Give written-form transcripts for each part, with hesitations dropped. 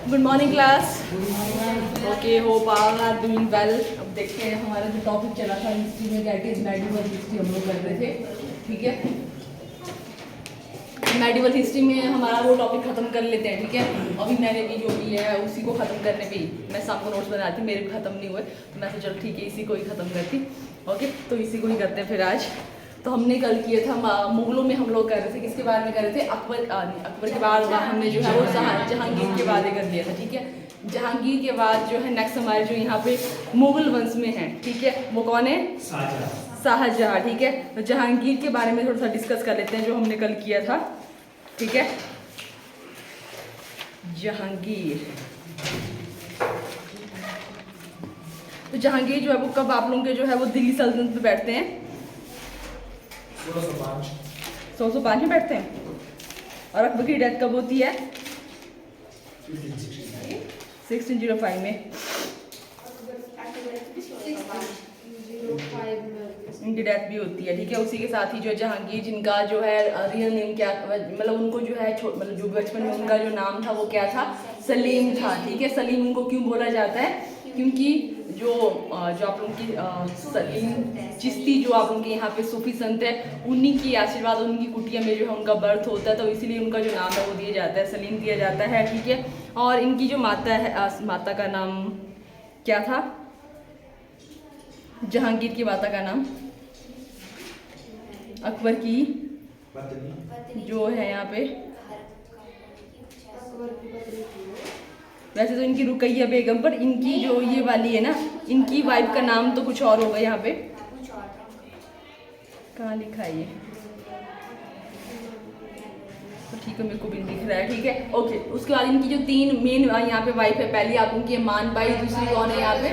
Good morning class. Okay, hope all are doing well. अब देखते हैं हमारा जो टॉपिक चला था हिस्ट्री में, दैट इज मेडिवल हिस्ट्री हम लोग कर रहे थे। ठीक है, मेडिवल हिस्ट्री में हमारा वो टॉपिक खत्म कर लेते हैं। ठीक है, अभी मैंने भी जो भी है उसी को ख़त्म करने पे ही मैं शाम को नोट्स बना रही थी, मेरे भी ख़त्म नहीं हुए तो मैं सोचा चलो ठीक है इसी को ही ख़त्म करती। ओके, तो इसी को ही करते हैं फिर आज। तो हमने कल किया था मुगलों में हम लोग कर रहे थे, किसके बारे में कर रहे थे? अकबर के बाद हमने जो है वो जहांगीर के बाद कर दिया था। ठीक है, जहांगीर के बाद जो है नेक्स्ट हमारे जो यहाँ पे मुगल वंश में है, ठीक है, वो कौन है? शाहजहाँ। ठीक है, तो जहांगीर के बारे में थोड़ा सा डिस्कस कर लेते हैं जो हमने कल किया था। ठीक है, जहांगीर। तो जहांगीर जो है वो कब आप लोगों के जो है वो दिल्ली सल्तनत में बैठते हैं? 1605 में बैठते हैं। और अकबर की डेथ कब होती है? 1605 में। इनकी डेथ भी होती है। ठीक है, उसी के साथ ही जो जहांगीर, जिनका जो है रियल नेम क्या, मतलब उनको जो है मतलब जो बचपन में उनका जो नाम था वो क्या था? सलीम था। ठीक है, सलीम उनको क्यों बोला जाता है? क्योंकि जो आप लोगों की सलीम चिश्ती जो आप लोगों के यहाँ पे सूफी संत है, उन्हीं की आशीर्वाद, उनकी कुटिया में जो है उनका बर्थ होता है, तो इसीलिए उनका जो नाम है वो दिया जाता है, सलीम दिया जाता है। ठीक है, और इनकी जो माता है, माता का नाम क्या था? जहांगीर की माता का नाम, अकबर की जो है यहाँ पे, वैसे तो इनकी रुकैया बेगम, पर इनकी जो ये वाली है ना, इनकी वाइफ का नाम तो कुछ और होगा। यहाँ पे कहाँ लिखा है ये? तो ठीक है, मेरे को भी दिख रहा है। ठीक है, ओके। उसके बाद इनकी जो तीन मेन यहाँ पे वाइफ है, पहली आप उनकी मानबाई, दूसरी कौन है यहाँ पे?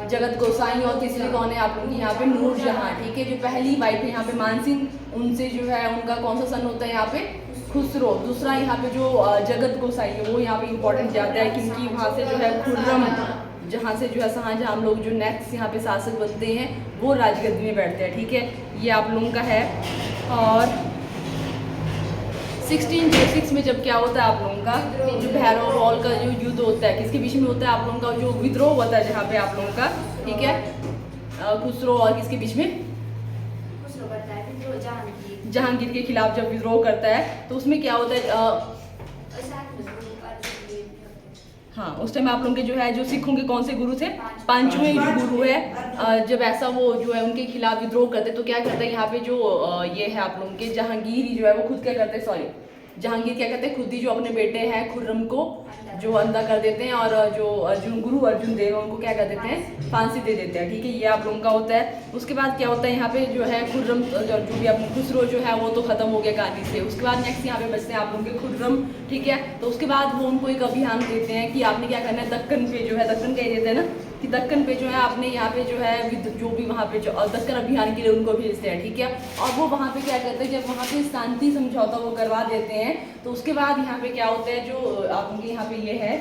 जगत गोसाई, और तीसरी कौन है आप उनकी यहाँ पे? नूरजहां। ठीक है, जो पहली वाइफ है यहाँ पे मानसिंह, उनसे जो है उनका कौन सा सन होता है यहाँ पे? खुसरो। दूसरा यहाँ पे जो जगत गोसाई है वो यहाँ पे इंपॉर्टेंट जाता है, क्योंकि वहाँ से जो है खुर्रम, जहाँ से जो है शाहजहाँ हम लोग जो नेक्स्ट यहाँ पे शासक बनते हैं वो राजगद्दी में बैठते हैं। ठीक है, ये आप लोगों का है। और 1606 में जब क्या होता है आप लोगों का, जो भैरव वॉल का जो युद्ध होता है, किसके बीच में होता है आप लोगों का? जो विद्रोह होता है जहाँ पे आप लोगों का, ठीक है, खुसरो और किसके बीच में? जहांगीर के खिलाफ जब विद्रोह करता है तो उसमें क्या होता है? हाँ, उस टाइम आप लोगों के जो है जो सिखों के कौन से गुरु थे? पांचवें गुरु है। जब ऐसा वो जो है उनके खिलाफ विद्रोह करते तो क्या करते हैं यहाँ पे जो ये है आप लोगों के जहांगीर ही जो है वो खुद क्या करते हैं, सॉरी, जहांगीर क्या करते हैं, खुद ही जो अपने बेटे हैं खुर्रम को जो अंधा कर देते हैं, और जो गुरु अर्जुन देव उनको क्या कर देते हैं? फांसी दे देते हैं। ठीक है, ये आप लोगों का होता है। उसके बाद क्या होता है यहाँ पे जो है खुर्रम, जो भी अपने खुसरो जो है वो तो खत्म हो गया कहानी से। उसके बाद नेक्स्ट यहाँ पे बचते हैं आप लोगों के खुर्रम। ठीक है, तो उसके बाद वो उनको एक अभियान देते हैं कि आपने क्या करना है, दक्कन पे जो है, दक्कन कह देते हैं ना, कि दक्कन पे जो है आपने यहाँ पे जो है जो भी वहाँ पे जो दक्कन अभियान के लिए उनको भेजते हैं। ठीक है, और वो वहाँ पे क्या करते हैं, जब वहाँ पे शांति समझौता वो करवा देते हैं तो उसके बाद यहाँ पे क्या होता है, जो आपके यहाँ पे ये है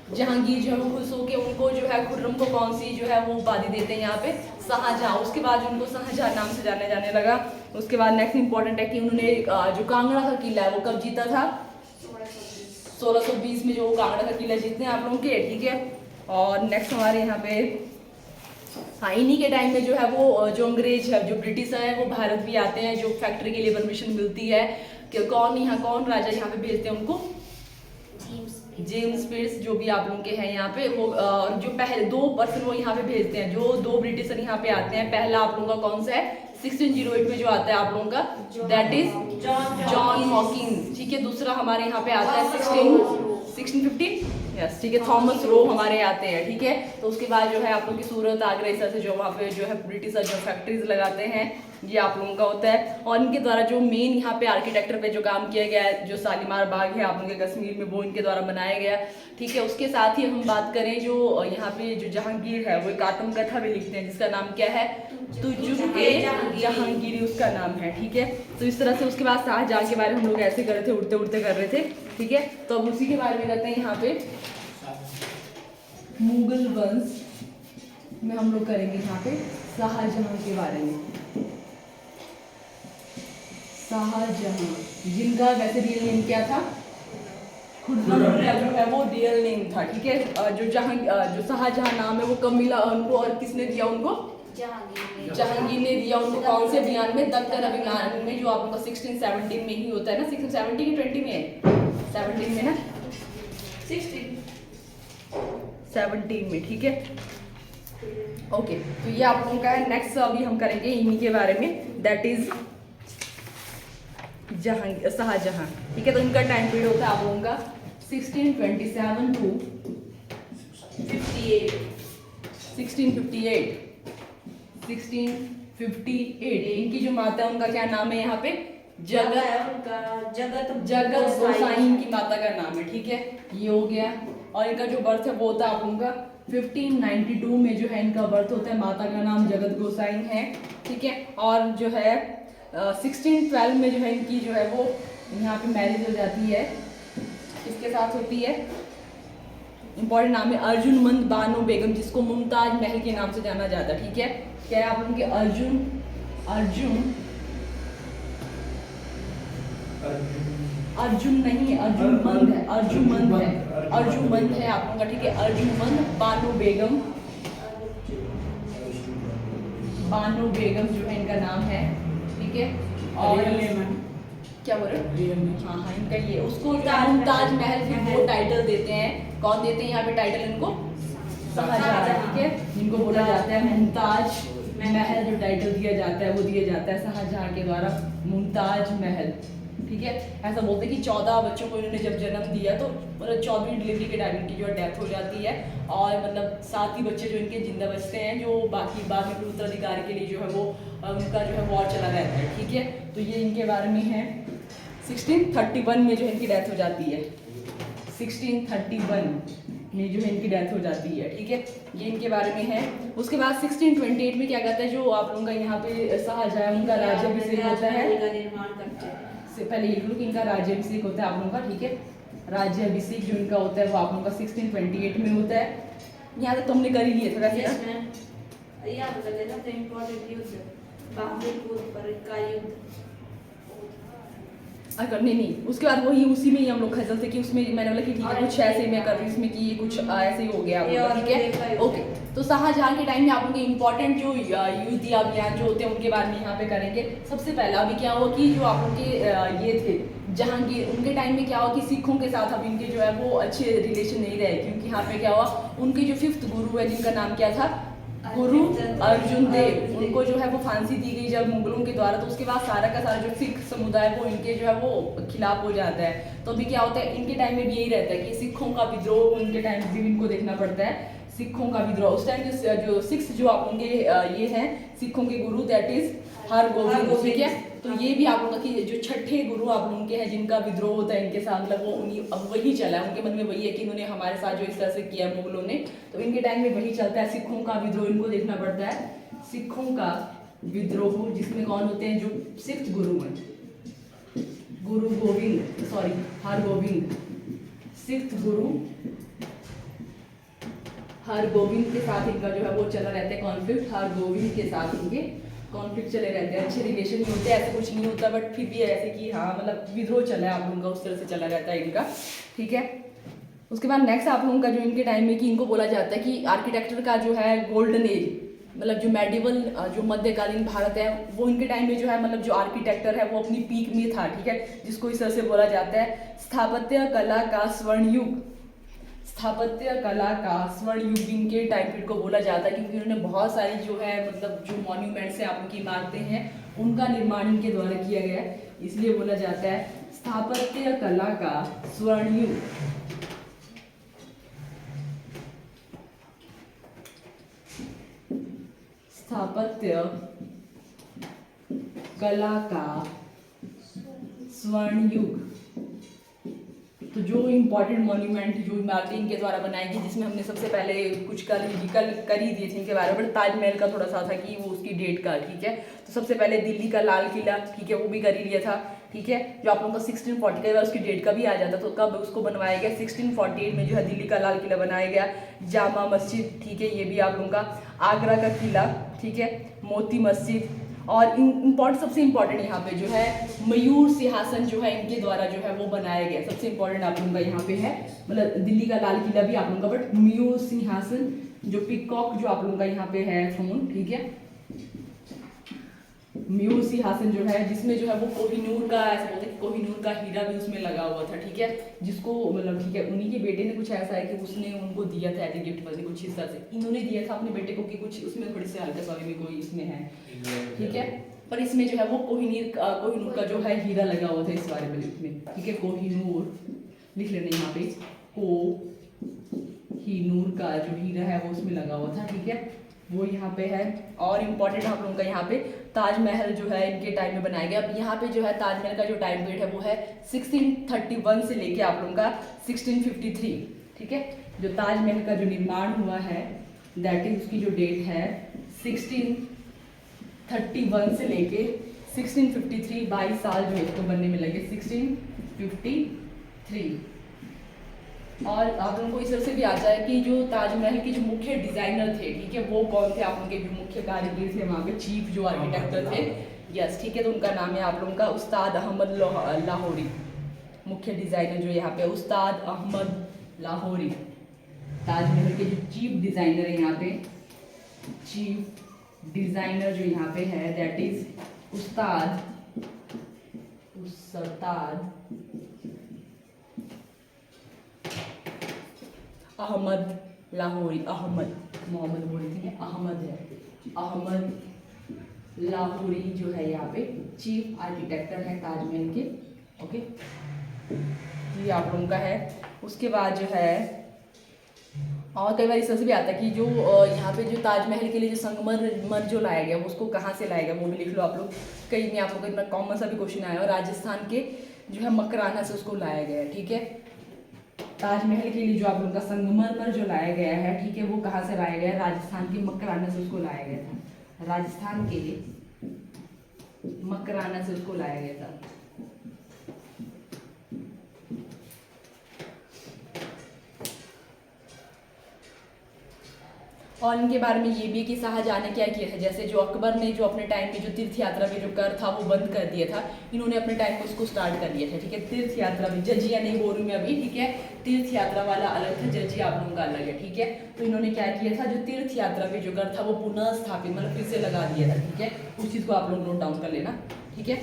जहांगीर जो है वो खुश होकर उनको जो है खुर्रम को कौन सी जो है वो उपाधि देते हैं यहाँ पे? शाहजहाँ। उसके बाद जो उनको शाहजहाँ नाम से जाने लगा। उसके बाद नेक्स्ट इंपॉर्टेंट है कि उन्होंने जो कांगड़ा का किला है वो कब जीता था? 1620 में जो कांगड़ा का किला जीतते हैं आप लोगों के। ठीक है, और नेक्स्ट हमारे यहाँ पे, हाँ, इन्हीं के टाइम में जो है वो जो अंग्रेज है, जो ब्रिटिश है, वो भारत भी आते हैं, जो फैक्ट्री के लिए परमिशन मिलती है कि कौन राजा यहाँ पे भेजते हैं उनको? जेम्स पियर्स, जो भी आप लोगों के हैं यहाँ पे वो जो पहले 2 पर्सन वो यहाँ पे भेजते हैं, जो 2 ब्रिटिशर यहाँ पे आते हैं। पहला आप लोगों का कौन सा है? 1608 में जो आता है आप लोगों का, दैट इज जॉन हॉकिंस। ठीक है, दूसरा हमारे यहाँ पे आता है 1650, यस, ठीक है, थॉमस रो हमारे आते हैं। ठीक है, तो उसके बाद जो है आप लोगों की सूरत, आगरा, इस तरह से जो वहाँ पे जो है ब्रिटिशर जो फैक्ट्रीज लगाते हैं, ये आप लोगों का होता है। और इनके द्वारा जो मेन यहाँ पे आर्किटेक्चर पे जो काम किया गया है, जो शालीमार बाग है आप लोगों के कश्मीर में, वो इनके द्वारा बनाया गया। ठीक है, उसके साथ ही हम बात करें जो यहाँ पे जो जहांगीर है वो एक आत्मकथा भी लिखते हैं, जिसका नाम क्या है? तुजुक-ए जहांगीरी उसका नाम है। ठीक है, तो इस तरह से उसके बाद शाहजहाँ के बारे में हम लोग ऐसे कर रहे थे, उड़ते उड़ते कर रहे थे। ठीक है, तो अब उसी के बारे में करते हैं यहाँ पे, मुगल वंश में हम लोग करेंगे यहाँ पे शाहजहाँ के बारे में। शाहजहाँ, जिनका वैसे रियल नेम क्या था? खुर्रम का जो है वो रियल नेम था, ठीक है। जो शाहजहां नाम है वो कब मिला उनको और किसने दिया उनको? जहांगीर ने दिया उनको। कौन से अभियान में? दक्कन अभियान में, जो आपका 1617 में ही होता है ना। 1670 की 20 में है? 17 में ना, 17 में, ठीक है। ओके, तो ये आप लोगों का है। नेक्स्ट अभी हम करेंगे इन्हीं के बारे में, दैट इज शाहजहां, ठीक है। तो इनका टाइम पीरियड होता है आप लोगों का 1627 टू 58, 1658। इनकी जो माता है उनका क्या नाम है यहाँ पे? जगत गोसाई की माता का नाम है, ठीक है। ये हो गया। और इनका जो बर्थ है वो होता है आप लोगों का 1592 में जो है इनका बर्थ होता है। माता का नाम जगत गोसाई है, ठीक है। और जो है 1612 में जो है इनकी जो है वो यहाँ पे मैरिज हो जाती है। इसके साथ होती है, इंपॉर्टेंट नाम है अर्जुनमंद बानो बेगम, जिसको मुमताज महल के नाम से जाना जाता है, ठीक है। क्या है आप लोगों के? अर्जुन नहीं है, अर्जुनमंद है, अर्जुनमंद है आप लोगों का, ठीक है। अर्जुनमंद बानो बेगम जो है इनका नाम है, ठीक है। और क्या बोल रहे? हाँ, इनका ये, उसको मुमताज महल फिर वो टाइटल देते हैं। कौन देते हैं यहाँ पे टाइटल इनको? शाहजहां, ठीक है। इनको बोला जाता है मुमताज महल। जो टाइटल दिया जाता है वो दिया जाता है शाहजहां के द्वारा, मुमताज महल, ठीक है। ऐसा बोलते हैं कि 14 बच्चों को इन्होंने जब जन्म दिया तो मतलब 14वीं डिलीवरी के टाइम इनकी जो है डेथ हो जाती है। और मतलब 7 ही बच्चे जो इनके जिंदा बचते हैं, जो बाकी बाद में उत्तराधिकारी के लिए जो है वो उनका जो है वॉर चला रहता है, ठीक है। तो ये इनके बारे में है। 1631 में जो है इनकी डेथ हो जाती है, 1631 में जो है इनकी डेथ हो जाती है, ठीक है। ये इनके बारे में है। उसके बाद 1628 में क्या कहता है, जो आप लोगों का यहाँ पे शाहजहां उनका राज्याभिषेक होता है। पहले ये लोग इनका राज्याभिषेक होता है आप लोगों का, ठीक है। राज्याभिषेक जो इनका होता है वो आप लोगों का 1628 में होता है। यहाँ तक तुमने कर ही लिए थोड़ा सा नहीं, उसके बाद वही उसी में ही हम लोग खजल थे कि उसमें मैंने बोला कि ठीक है कुछ ऐसे मैं कर रही हूँ इसमें कि ये कुछ ऐसे ही हो गया, ठीक है। ओके, तो शाहजहां के टाइम में आप लोग के इंपॉर्टेंट जो युद्ध या अभियान जो होते हैं उनके बारे में यहाँ पे करेंगे। सबसे पहला अभी क्या हुआ कि जो आप लोग के ये थे जहांगीर, उनके टाइम में क्या हुआ कि सिखों के साथ अब इनके जो है वो अच्छे रिलेशन नहीं रहे, क्योंकि यहाँ पे क्या हुआ, उनके जो 5th गुरु है जिनका नाम क्या था? गुरु अर्जुन देव, उनको जो है वो फांसी दी गई जब मुगलों के द्वारा। तो उसके बाद सारा का सारा जो सिख समुदाय वो इनके जो है वो खिलाफ हो जाता है। तो अभी क्या होता है इनके टाइम में भी यही रहता है कि सिखों का विद्रोह उनके टाइम भी इनको देखना पड़ता है। सिखों का विद्रोह उस टाइम जो सिक्स जो आप होंगे ये हैं सिखों के गुरु, दैट इज हरगोविंद, ठीक है। तो ये भी आप लोगों की जो छठे गुरु आप लोगों के हैं जिनका विद्रोह होता है इनके साथ, मतलब वो उन्हीं अब वही चला है, उनके मन में वही है कि इन्होंने हमारे साथ जो इस तरह से किया मुगलों ने, तो इनके टाइम में वही चलता है। सिखों का विद्रोह इनको देखना पड़ता है, सिखों का विद्रोह, जिसमें कौन होते हैं जो 6th गुरु हैं, गुरु गोविंद, सॉरी हरगोविंद, 6th गुरु हरगोविंद के साथ इनका जो है वो चला रहता है कॉन्फ्लिक्ट। हरगोविंद के साथ इनके कॉन्फ्लिक्ट चले रहते हैं, अच्छे रिलेशन नहीं होते, ऐसे कुछ नहीं होता, बट फिर भी ऐसे कि हाँ मतलब विद्रोह चला है आप लोगों का, उस तरह से चला रहता है इनका, ठीक है। उसके बाद नेक्स्ट आप लोगों का जो इनके टाइम में कि इनको बोला जाता है कि आर्किटेक्चर का जो है गोल्डन एज, मतलब जो मेडिवल जो मध्यकालीन भारत है वो इनके टाइम में जो है मतलब जो आर्किटेक्चर है वो अपनी पीक में था, ठीक है, जिसको इस तरह से बोला जाता है स्थापत्य कला का स्वर्ण युग। स्थापत्य कला का स्वर्ण युग इनके टाइम पीरियड को बोला जाता है, क्योंकि उन्होंने बहुत सारी जो है मतलब जो मॉन्यूमेंट्स हैं आप उनकी इमारतें हैं उनका निर्माण इनके द्वारा किया गया है, इसलिए बोला जाता है स्थापत्य कला का स्वर्ण युग। स्थापत्य कला का स्वर्ण युग। तो जो इम्पोर्टेंट मॉन्यूमेंट जो इमारतें इनके द्वारा बनाई गई, जिसमें हमने सबसे पहले कुछ कर ही दिए थे इनके बारे में, बट ताजमहल का थोड़ा सा था कि वो उसकी डेट का, ठीक है। तो सबसे पहले दिल्ली का लाल किला, ठीक है, वो भी कर ही लिया था, ठीक है, जो आप लोगों का 1640 का उसकी डेट का भी आ जाता, तो कब उसको बनवाया गया 1648 में जो है दिल्ली का लाल किला बनाया गया। जामा मस्जिद, ठीक है, ये भी आप लोगों का, आगरा का किला, ठीक है, मोती मस्जिद, और इम्पोर्टेंट सबसे इम्पोर्टेंट यहाँ पे जो है मयूर सिंहासन जो है इनके द्वारा जो है वो बनाया गया, सबसे इम्पोर्टेंट आप लोगों का यहाँ पे है, मतलब दिल्ली का लाल किला भी आप लोगों का, बट मयूर सिंहासन जो पिकॉक जो आप लोगों का यहाँ पे है थ्रोन, ठीक है, मयूर सिंहासन जो है जिसमें जो है वो कोहिनूर का, ऐसा बोलते हैं कोहिनूर का हीरा भी उसमें लगा हुआ था, ठीक है, जिसको मतलब ठीक है उन्हीं के बेटे ने कुछ ऐसा है कि उसने उनको दिया था एज ए गिफ्ट, बल्कि कुछ हिस्सा से इन्होंने दिया था अपने बेटे को कि कुछ उसमें थोड़ी सी हल्का सा भी कोई इसमें है, ठीक है, पर इसमें जो है वो कोहिनूर का जो है हीरा लगा हुआ था इस बारे में, ठीक है, कोहिनूर लिख लेना यहाँ पे, कोहिनूर का जो हीरा है वो उसमें लगा हुआ था, ठीक है, वो यहाँ पे है। और इम्पोर्टेंट आप लोगों का यहाँ पे ताजमहल जो है इनके टाइम में बनाया गया। अब यहाँ पे जो है ताजमहल का जो टाइम पीरियड है वो है 1631 से लेके आप लोगों का 1653, ठीक है, जो ताजमहल का जो निर्माण हुआ है दैट इज उसकी जो डेट है 1631 से लेके 1653, 22 साल जो है इसको बनने में लगे 1653। और आप लोगों को इस तरह से भी आता है कि जो ताजमहल के जो मुख्य डिजाइनर थे, ठीक है, वो कौन थे, आप लोगों के जो मुख्य कारीगर थे वहाँ पे, चीफ जो आर्किटेक्टर थे, यस, ठीक है, तो उनका नाम है आप लोगों का उस्ताद अहमद लाहौरी, मुख्य डिजाइनर जो यहाँ पे उस्ताद अहमद लाहौरी, ताजमहल के जो चीफ डिजाइनर है यहाँ पे, चीफ डिजाइनर जो यहाँ पे है दैट इज उस्ताद अहमद लाहौरी, अहमद मोहम्मद बोल रही थी, अहमद है, अहमद लाहौरी जो है यहाँ पे चीफ आर्किटेक्टर है ताजमहल के, ओके, ये आप लोगों का है। उसके बाद जो है और कई बार इस तरह से भी आता है कि जो यहाँ पे जो ताजमहल के लिए जो संगमरमर जो लाया गया वो उसको कहाँ से लाया गया वो भी लिख लो आप लोग, कहीं में आप लोग का इतना कॉमन सा भी क्वेश्चन आया, और राजस्थान के जो है मकराना से उसको लाया गया है, ठीक है, ताजमहल के लिए जो आप लोगों का संगमरमर जो लाया गया है, ठीक है, वो कहाँ से लाया गया है, राजस्थान के मकराना से उसको लाया गया था, राजस्थान के मकराना से उसको लाया गया था। और इनके बारे में ये भी कि शाहजहां ने क्या किया था, जैसे जो अकबर ने जो अपने टाइम पे जो तीर्थ यात्रा में जो कर था वो बंद कर दिया था, इन्होंने अपने टाइम पे उसको स्टार्ट कर दिया था, ठीक है, तीर्थ यात्रा में, जजिया नहीं बोल रही मैं अभी, ठीक है, तीर्थ यात्रा वाला अलग था, जजिया आप लोगों का अलग है, ठीक है, तो इन्होंने क्या किया था, जो तीर्थ यात्रा में जो कर था वो पुनः स्थापित मतलब फिर से लगा दिया था, ठीक है, उस चीज़ को आप लोग नोट डाउन कर लेना, ठीक है।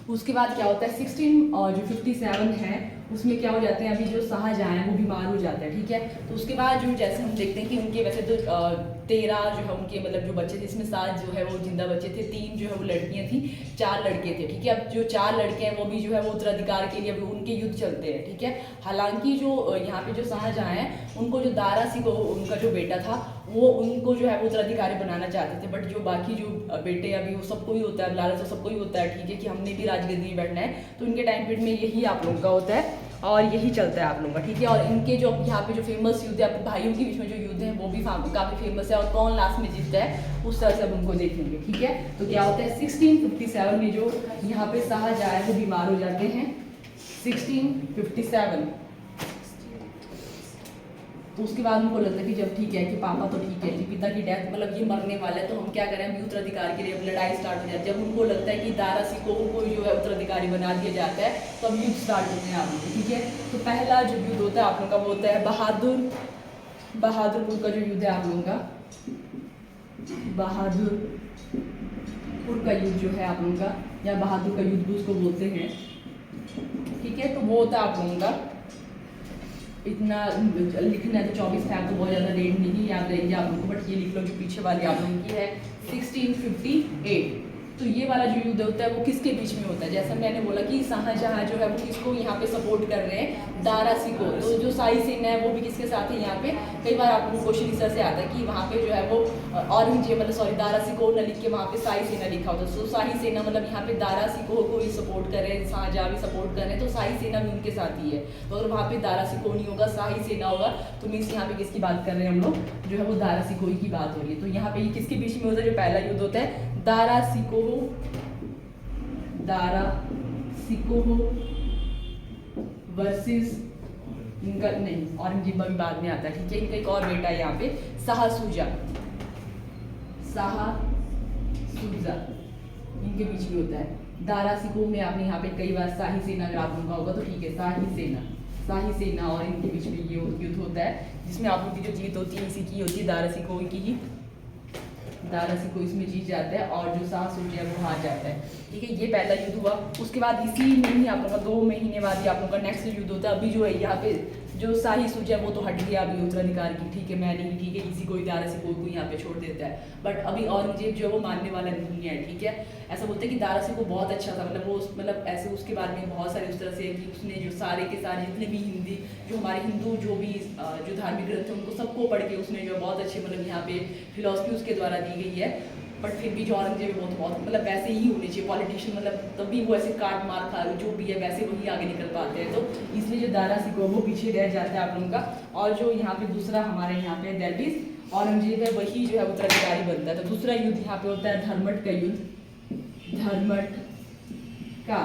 उसके बाद क्या होता है 16 और जो 57 है उसमें क्या हो जाते हैं, अभी जो शाहजहां है वो बीमार हो जाता है, ठीक है, तो उसके बाद जो जैसे हम देखते हैं कि उनके वैसे तो 13 जो है उनके मतलब जो बच्चे थे, इसमें 7 जो है वो जिंदा बच्चे थे, 3 जो है वो लड़कियां थी, 4 लड़के थे, ठीक है, अब जो 4 लड़के हैं वो भी जो है वो उत्तराधिकार के लिए अभी उनके युद्ध चलते हैं, ठीक है, हालांकि जो यहाँ पे जो शाहजहां है उनको जो दारा सिकोह उनका जो बेटा था वो उनको जो है वो उत्तराधिकारी बनाना चाहते थे, बट जो बाकी जो बेटे अभी वो सबको ही होता है, लालच तो सबको ही होता है, ठीक है, कि हमने भी राजगद्दी में बैठना है, तो इनके टाइम पीरियड में यही आप लोगों का होता है और यही चलता है आप लोगों का, ठीक है, और इनके जो यहाँ पे जो फेमस युद्ध है भाइयों के बीच में जो युद्ध है वो भी काफ़ी फेमस है, और कौन लास्ट में जीतता है उस तरह से अब उनको देखेंगे, ठीक है, तो क्या होता है 1657 में जो यहाँ पे शाहजहां है वो बीमार हो जाते हैं 1657, तो उसके बाद उनको लगता है कि जब ठीक है कि पापा तो ठीक है कि पिता की डेथ मतलब ये मरने वाला है, तो हम क्या करें, हम उत्तराधिकार के लिए लड़ाई स्टार्ट हो जाती है, जब उनको लगता है कि दारा सिकोह को जो है उत्तराधिकारी बना दिया जाता है तो अब युद्ध स्टार्ट होते हैं आप लोग, ठीक है, तो पहला जो युद्ध होता है आप लोगों का वो होता है बहादुरपुर का जो युद्ध है आप लोगों का, बहादुरपुर का युद्ध जो है आप लोगों का, या बहादुर का युद्ध भी उसको बोलते हैं, ठीक है, तो वो होता है आप लोगों का, इतना लिखना है तो 24 है, तो बहुत ज़्यादा डेट नहीं याद रहेंगे आप लोगों को, बट ये लिख लो जो पीछे वाली आप लोगों की है 1658, तो ये वाला जो युद्ध होता है वो किसके बीच में होता है, जैसा मैंने बोला कि शाहजहां जो है वो किसको यहाँ पे सपोर्ट कर रहे हैं, दारा सिकोह, तो जो शाही सेना है वो भी किसके साथ है यहाँ पे, कई बार आपको क्वेश्चन इस तरह से आता है कि वहाँ पे जो है वो औरंगजेब मतलब सॉरी दारा सिकोह न लिख के वहाँ पे शाही सेना लिखा होता है, तो शाही सेना मतलब यहाँ पे दारा सिकोह को ही सपोर्ट कर रहे हैं, शाहजहां भी सपोर्ट कर रहे हैं, तो शाही सेना भी उनके साथ ही है, तो अगर वहाँ पे दारा सिकोह नहीं होगा शाही सेना होगा तो मीन्स यहाँ पे किसकी बात कर रहे हैं हम लोग, जो है वो दारा सिकोह की बात हो रही है, तो यहाँ पे ये किसके बीच में होता है, जो पहला युद्ध होता है दारा सिकोह वर्सेस इनका नहीं औरंगजेब भी बाद में आता है, ठीक है, इनका एक और बेटा है यहाँ पे शाह सुरजा, इनके बीच में होता है। दारा सिकोह में आपने यहाँ पे कई बार शाही सेना अगर आप लोगों का होगा तो ठीक है, शाही सेना और इनके बीच में ये युद्ध होता है, जिसमें आप लोगों की जो जीत होती है इसी की होती है, दारा सिकोह की ही। दारा सिकोह इसमें जीत जाता है और जो शाह सूर्य है वो हार जाता है। ठीक है, ये पहला युद्ध हुआ। उसके बाद इसी में ही आप लोगों का 2 महीने बाद ही आप लोगों का नेक्स्ट युद्ध होता है। अभी जो है यहाँ पे जो शाही सूर्य है वो तो हट गया अभी उत्तराधिकार की, ठीक है, मैं नहीं, ठीक है, इसी को ही दारा सिकोह को यहाँ पे छोड़ देता है। बट अभी औरंगजेब जो है वो मानने वाला नहीं है। ठीक है, ऐसा बोलते हैं कि दारा सिकोह बहुत अच्छा था, मतलब वो मतलब ऐसे उसके बारे में बहुत सारे उस तरह से कि उसने जो सारे के सारे जितने भी हिंदी जो हमारे हिंदू जो भी जो धार्मिक ग्रंथ है उनको सबको पढ़ के उसने जो बहुत अच्छे मतलब यहाँ पे फिलॉसफी उसके द्वारा दी गई है। बट फिर भी जो औरंगजेब है वो तो बहुत मतलब वैसे ही होने चाहिए पॉलिटिशियन, मतलब तभी वो ऐसे काट मार खा जो भी है वैसे वही आगे निकल पाते हैं। तो इसलिए जो दारा सिकोह वो पीछे रह जाता है आप लोगों का। और जो यहाँ पे दूसरा हमारे यहाँ पे दैट इज औरंगजेब है, वही जो है उत्तराधिकारी बनता है। तो दूसरा युद्ध यहाँ पे होता है धर्मट का युद्ध, धर्मट का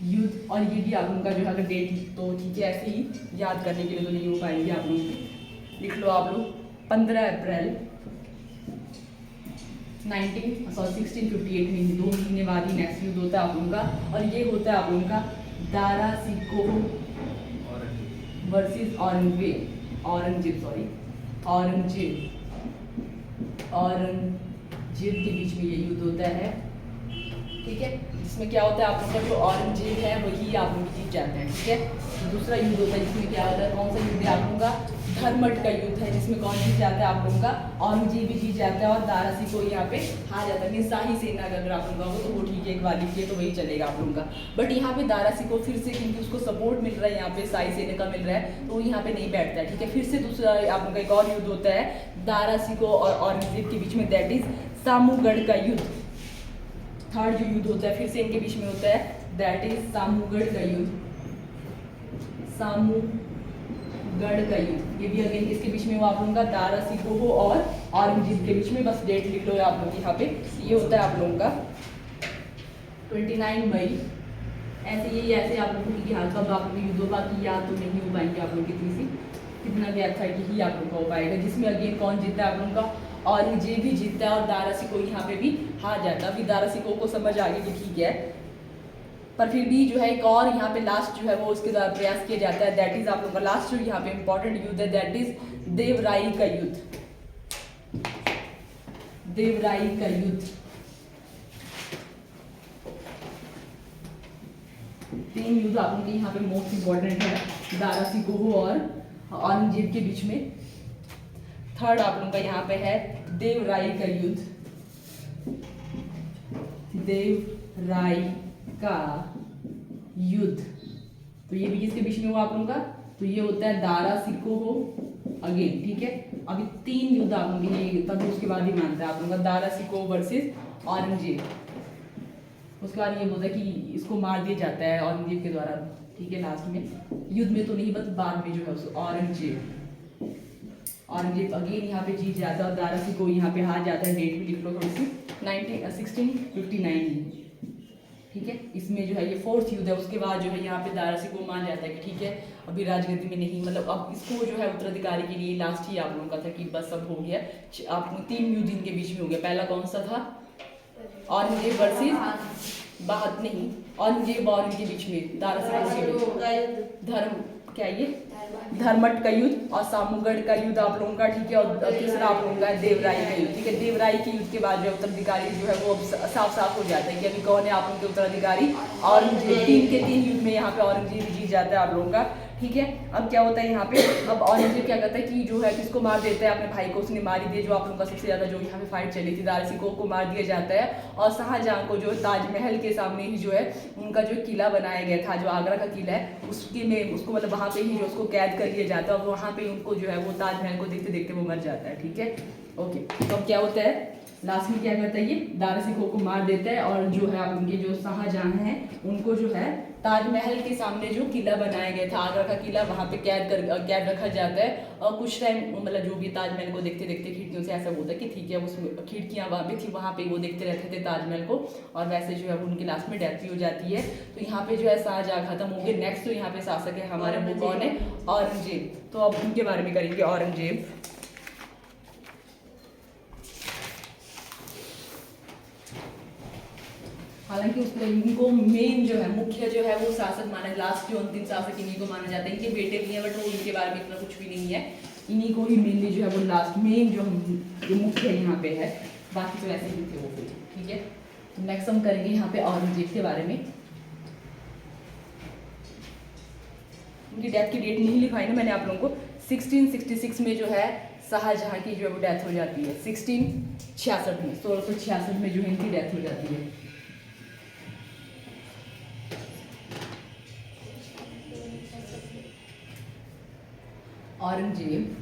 युद्ध। और ये भी आप लोगों का जो है अगर डेट तो ठीक है ऐसे ही याद करने के लिए तो नहीं हो पाएंगे आप लोग, लिख लो आप लोग 15 अप्रैल 1658 में, 2 महीने बाद ही नेक्स्ट युद्ध होता है आप लोगों का। और ये होता है आप लोगों का दारा सिकोह वर्सेस औरंगजेब के बीच में ये युद्ध होता है। ठीक है, जिसमें क्या होता है आप लोगों का जो औरंगजेब है वही आप लोग जीत जाते हैं। ठीक है, तो दूसरा युद्ध होता है जिसमें क्या होता है, कौन सा युद्ध है आप लोगों का, धर्मट का युद्ध है, जिसमें कौन जीत जाता है आप लोगों का, औरंगजेब भी जीत जाता है और दारा सिकोह यहाँ पे हार जाता है। मीन शाही सेना का अगर आप लोगों का हो तो वो ठीक है, एक वाली की तो वही चलेगा आप लोगों का। बट यहाँ पे दारा सिकोह फिर से क्योंकि उसको सपोर्ट मिल रहा है यहाँ पे शाही सेना का मिल रहा है तो वो यहाँ पे नहीं बैठता है। ठीक है, फिर से दूसरा आप लोगों का एक और युद्ध होता है दारा सिकोह और औरंगजेब के बीच में, दैट इज सामूगढ़ का युद्ध। थर्ड जो युद्ध होता है फिर से इनके बीच में होता है, दैट इज सामूगढ़ का युद्ध, सामूगढ़ का युद्ध। ये भी अगेन इसके बीच में वो आप लोगों का दारा सिकोह और औरंगजेब के बीच में, बस डेट लिख लो आप लोग यहाँ पे। ये होता है आप लोगों का 29 मई। ऐसे आप लोगों की हाँ कब आप लोग युद्ध होगा कि याद तो नहीं हो पाएंगे आप लोग कितनी सी कितना गैप था कि ही आप लोग का हो पाएगा, जिसमें अगेन कौन जीतता है आप लोगों का, औरंगजेब भी जीतता है और दारा सिकोह यहाँ पे भी हार जाता है। अभी दारा सिकोह को समझ आ गई कि ठीक है, पर फिर भी जो है एक और यहाँ पे लास्ट जो है वो उसके द्वारा प्रयास किया जाता है, दैट इज आप लोगों का लास्ट जो यहाँ पे इंपॉर्टेंट युद्ध है, दैट इज देवराई का युद्ध। देवराई का युद्ध 3 युद्ध आप लोगों के यहाँ पे मोस्ट इंपॉर्टेंट है, दारा सिकोह और औरंगजेब के बीच में। थर्ड आप लोगों का यहाँ पे है देवराई का युद्ध, देवराई का युद्ध। तो ये भी किसके बीच में हुआ आप लोगों का, तो ये होता है दारा सिकोह अगेन। ठीक है, अभी 3 युद्ध आप लोगों के तब उसके बाद ही मानता है आप लोगों का, दारा सिकोह वर्सेस औरंगजेब। उसके बाद ये बोलता है कि इसको मार दिया जाता है औरंगजेब के द्वारा। ठीक है, लास्ट में युद्ध में तो नहीं बस बाद में जो है उसको औरंगजेब अगेन यहाँ पे जीत जाता है और दारा सिकोह यहाँ पे हार जाता है। डेट भी लिख लो थोड़ी सी 1659। ठीक है, इसमें जो है ये 4th युद्ध है। उसके बाद जो है यहाँ पे दारा सिकोह मान जाता है कि ठीक है अभी राजगद्दी में नहीं, मतलब अब इसको जो है उत्तराधिकारी के लिए लास्ट ही आप लोगों का था कि बस अब हो गया। आप 3 युद्ध इनके बीच में हो गया। पहला कौन सा था, औरंगजेब वर्सेस बाहत नहीं, औरंगजेब और इनके बीच में दारा सिकोह के बीच धर्म क्या ये धर्मट का युद्ध और सामूगढ़ का युद्ध आप लोगों का। ठीक है, और तीसरा आप लोगों का देवराई का युद्ध। ठीक है, देवराई के युद्ध के बाद जो उत्तराधिकारी जो है वो साफ साफ हो जाता है कि अभी कौन है आप लोगों के उत्तराधिकारी, औरंगजेब। 3 के 3 युद्ध में यहाँ पे औरंगजेब जीत जाता है आप लोगों का। ठीक है, अब क्या होता है यहाँ पे, अब औरंगजेब क्या करता है कि जो है किसको मार देता है, अपने भाई को उसने मार ही दिया, जो आप लोगों का सबसे ज़्यादा जो यहाँ पे फाइट चली थी, दारा सिकोह को मार दिया जाता है। और शाहजहां को जो ताजमहल के सामने ही जो है उनका जो किला बनाया गया था, जो आगरा का किला है, उसके में उसको मतलब वहाँ पे ही जो उसको कैद कर लिया जाता है और वहाँ पे उनको जो है वो ताजमहल को देखते देखते वो मर जाता है। ठीक है, ओके। तो अब क्या होता है लास्ट में क्या करता है, ये दारा सिकोह को मार देता है और जो है आप उनके जो शाहजहां हैं उनको जो है ताजमहल के सामने जो किला बनाया गया था, आगरा का किला, वहाँ पे कैद रखा जाता है। और कुछ टाइम मतलब जो भी ताजमहल को देखते देखते खिड़कियों से ऐसा होता है कि ठीक है उसमें खिड़कियाँ वहाँ पे थी, वहाँ पे वो देखते रहते थे ताजमहल को। और वैसे जो है उनकी लास्ट में डेथ भी हो जाती है। तो यहाँ पे जो है शाहजहां खत्म हो गए। नेक्स्ट तो यहाँ पे शासक है हमारे, वो कौन है, औरंगजेब। तो अब उनके बारे में करेंगे। औरंगजेब हालांकि उसको इनको मेन जो है मुख्य जो है वो शासक माना, लास्ट जो अंतिम शासक इन्हीं को माना जाता है। इनके बेटे भी हैं बट वो इनके बारे में इतना कुछ भी नहीं है, इन्हीं को ही मेनली जो है वो लास्ट मेन जो मुख्य यहाँ पे है, बाकी तो ऐसे ही थे वो फिर। ठीक है, तो नेक्स्ट हम करेंगे यहाँ पे औरंगजेब के बारे में। उनकी डेथ की डेट नहीं लिखवाई ना मैंने आप लोगों को। 1666 में जो है शाहजहां की जो है वो डेथ हो जाती है, 1666 में, 1666 में जो है इनकी डेथ हो जाती है। औरंगजेब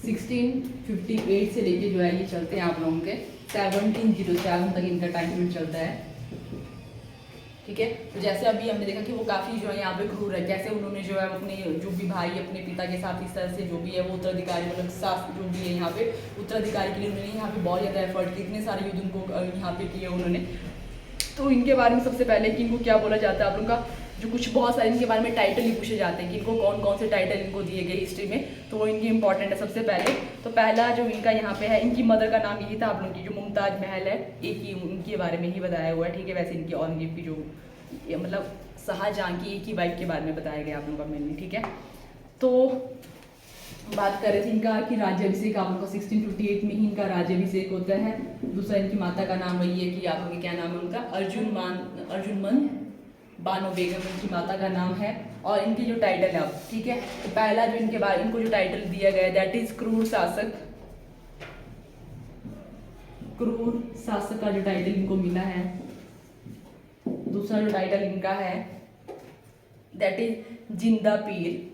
1658 से लेके जो है ये चलते हैं आप लोगों के 1707 तक इनका टाइम पीरियड चलता है। ठीक है, तो जैसे अभी हमने देखा कि वो काफ़ी जो है यहाँ पे क्रूर है, कैसे उन्होंने जो है अपने जो भी भाई अपने पिता के साथ इस तरह से जो भी है वो उत्तराधिकारी मतलब सास जो भी है यहाँ पे उत्तराधिकारी के लिए उन्होंने यहाँ पे बहुत ज़्यादा एफर्ट किए, इतने सारे युद्ध उनको यहाँ पे किए उन्होंने। तो इनके बारे में सबसे पहले कि इनको क्या बोला जाता है आप लोगों का, जो कुछ बहुत सारे इनके बारे में टाइटल ही पूछे जाते हैं कि इनको कौन कौन से टाइटल इनको दिए गए हिस्ट्री में, तो वो इनकी इंपॉर्टेंट है। सबसे पहले तो पहला जो इनका यहाँ पे है, इनकी मदर का नाम यही था आप लोगों की, जो मुमताज महल है, एक ही उनके बारे में ही बताया हुआ है। ठीक है, वैसे इनकी औरंगजेब की जो मतलब शाहजहां की एक ही वाइफ के बारे में बताया गया आप लोगों का मेनली। ठीक है, तो बात कर रहे थे इनका कि राज्याभिषेक आप लोगों का 1658 में ही इनका राज्याभिषेक होता है। दूसरा इनकी माता का नाम वही है कि आप लोगों के क्या नाम है उनका, अर्जुनमन बानो बेगम इनकी माता का नाम है। और इनकी जो टाइटल है अब, ठीक है, तो पहला जो इनके बाद इनको जो टाइटल दिया गया है दैट इज क्रूर शासक। क्रूर शासक का जो टाइटल इनको मिला है। दूसरा जो टाइटल इनका है दैट इज जिंदा पीर।